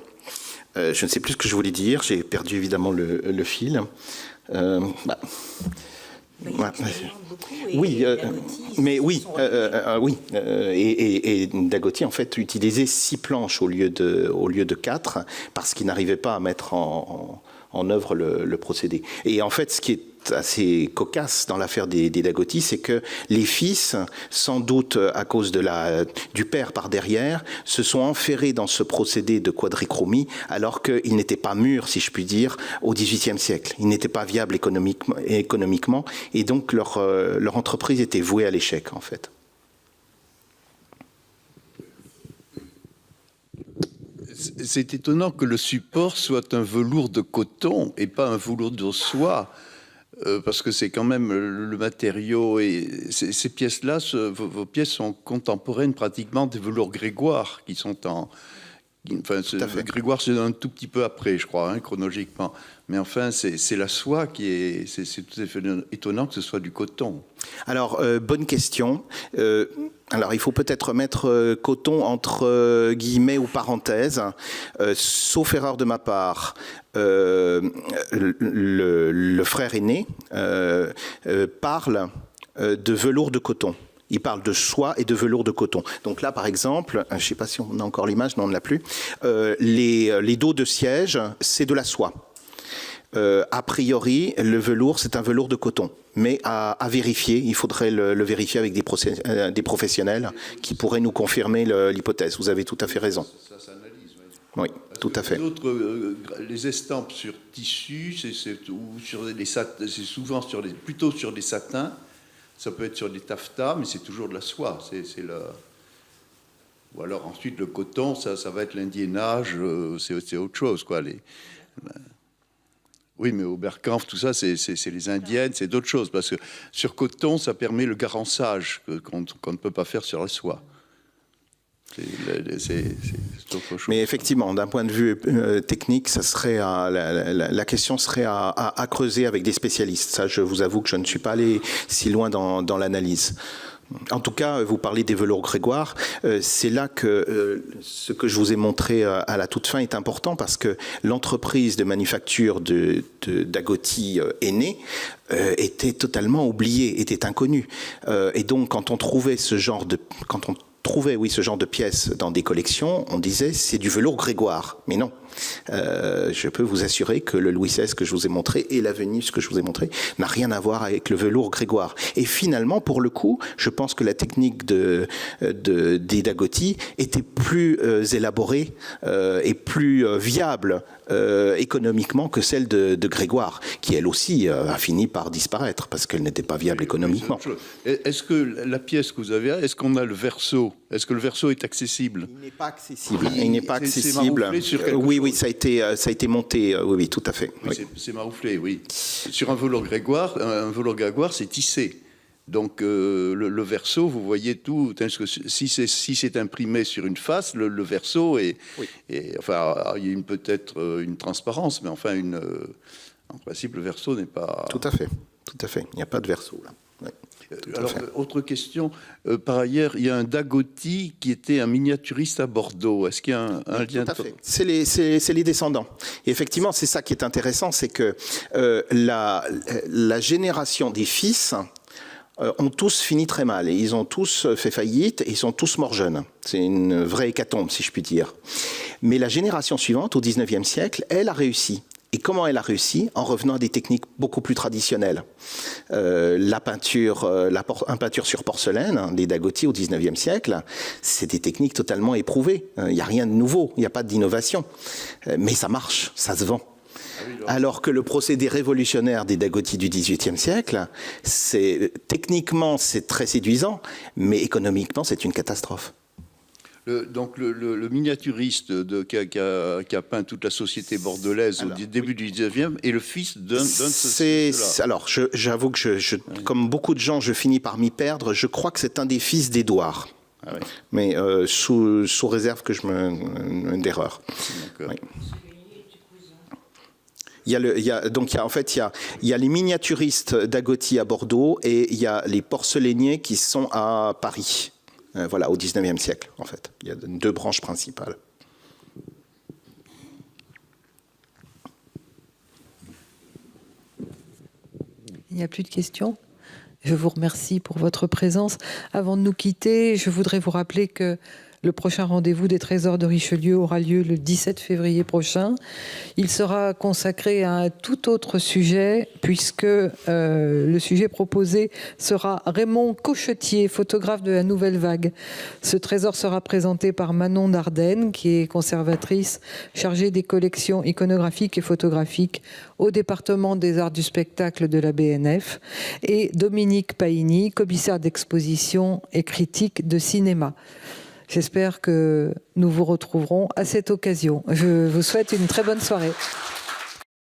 Je ne sais plus ce que je voulais dire. J'ai perdu, évidemment, le fil. Oui, mais oui, oui. Et Dagoty en fait utilisait 6 planches au lieu de 4 parce qu'il n'arrivait pas à mettre en œuvre le procédé. Et en fait, ce qui est assez cocasse dans l'affaire des Dagoty, c'est que les fils, sans doute à cause du père par derrière, se sont enferrés dans ce procédé de quadrichromie, alors qu'ils n'étaient pas mûrs, si je puis dire, au XVIIIe siècle. Ils n'étaient pas viables économiquement, et donc leur entreprise était vouée à l'échec, en fait. C'est étonnant que le support soit un velours de coton et pas un velours de soie. Parce que c'est quand même le matériau, et ces pièces-là, vos pièces sont contemporaines pratiquement des velours Grégoire qui sont Grégoire, c'est un tout petit peu après, je crois, chronologiquement. Mais enfin, c'est la soie c'est tout à fait étonnant que ce soit du coton. Alors, bonne question. Alors, il faut peut-être mettre coton entre guillemets ou parenthèses. Sauf erreur de ma part, le frère aîné parle de velours de coton. Il parle de soie et de velours de coton. Donc là, par exemple, je ne sais pas si on a encore l'image, non, on ne l'a plus. Les dos de siège, c'est de la soie. A priori, le velours, c'est un velours de coton. Mais à vérifier, il faudrait le vérifier avec des professionnels qui pourraient nous confirmer l'hypothèse. Vous avez tout à fait raison. Ça s'analyse, oui. Oui, tout à fait. Les estampes sur tissu, c'est souvent plutôt sur des satins. Ça peut être sur des taffetas, mais c'est toujours de la soie. Ou alors ensuite le coton, ça va être l'indiennage, c'est autre chose, quoi. Oui, mais Oberkampf, tout ça, c'est les Indiennes, c'est d'autres choses. Parce que sur coton, ça permet le garançage qu'on ne peut pas faire sur la soie. C'est autre chose. Mais effectivement, d'un point de vue technique, ça serait la question serait à creuser avec des spécialistes. Ça, je vous avoue que je ne suis pas allé si loin dans l'analyse. En tout cas, vous parlez des velours Grégoire. C'est là que ce que je vous ai montré à la toute fin est important parce que l'entreprise de manufacture d'Agoty aînée était totalement oubliée, était inconnue. Et donc, quand on trouvait ce genre de pièces dans des collections, on disait c'est du velours Grégoire. Mais non. Je peux vous assurer que le Louis XVI que je vous ai montré et la Vénus que je vous ai montré n'a rien à voir avec le velours Grégoire. Et finalement, pour le coup, je pense que la technique des Dagoty était plus élaborée et plus viable économiquement que celle de Grégoire, qui elle aussi a fini par disparaître parce qu'elle n'était pas viable économiquement. Est-ce que la pièce que vous avez, est-ce qu'on a le verso? Est-ce que le verso est accessible? Il n'est pas accessible. Il n'est pas accessible. Oui, ça a été monté. Oui, tout à fait. Oui. C'est marouflé, oui. Sur un velours Grégoire, c'est tissé. Donc le verso, vous voyez tout. Si c'est imprimé sur une face, le verso enfin, il y a peut-être une transparence, mais enfin, en principe, le verso n'est pas. Tout à fait. Il n'y a pas de verso là. Oui. Alors, autre question. Par ailleurs, il y a un Dagoty qui était un miniaturiste à Bordeaux. Est-ce qu'il y a un lien? Tout à fait. C'est les descendants. Et effectivement, c'est ça qui est intéressant, c'est que la génération des fils ont tous fini très mal. Et ils ont tous fait faillite et ils sont tous morts jeunes. C'est une vraie hécatombe, si je puis dire. Mais la génération suivante, au 19e siècle, elle a réussi. Et comment elle a réussi? En revenant à des techniques beaucoup plus traditionnelles. La peinture sur porcelaine, des Dagoty au 19e siècle, c'est des techniques totalement éprouvées. Il n'y a rien de nouveau, il n'y a pas d'innovation. Mais ça marche, ça se vend. Alors que le procédé révolutionnaire des Dagoty du XVIIIe siècle, techniquement c'est très séduisant, mais économiquement c'est une catastrophe. Donc le miniaturiste qui a peint toute la société bordelaise au début du 19e est le fils d'un de ceux-là. Alors, j'avoue que comme beaucoup de gens, je finis par m'y perdre. Je crois que c'est un des fils d'Édouard. Ah oui. Mais sous réserve que d'erreur. Oui. Il y a les miniaturistes d'Agoty à Bordeaux et il y a les porcelainiers qui sont à Paris. Voilà, au 19e siècle, en fait. Il y a deux branches principales. Il n'y a plus de questions. Je vous remercie pour votre présence. Avant de nous quitter, je voudrais vous rappeler que le prochain rendez-vous des Trésors de Richelieu aura lieu le 17 février prochain. Il sera consacré à un tout autre sujet, puisque le sujet proposé sera Raymond Cochetier, photographe de la Nouvelle Vague. Ce trésor sera présenté par Manon Dardenne, qui est conservatrice chargée des collections iconographiques et photographiques au département des arts du spectacle de la BNF, et Dominique Paini, commissaire d'exposition et critique de cinéma. J'espère que nous vous retrouverons à cette occasion. Je vous souhaite une très bonne soirée.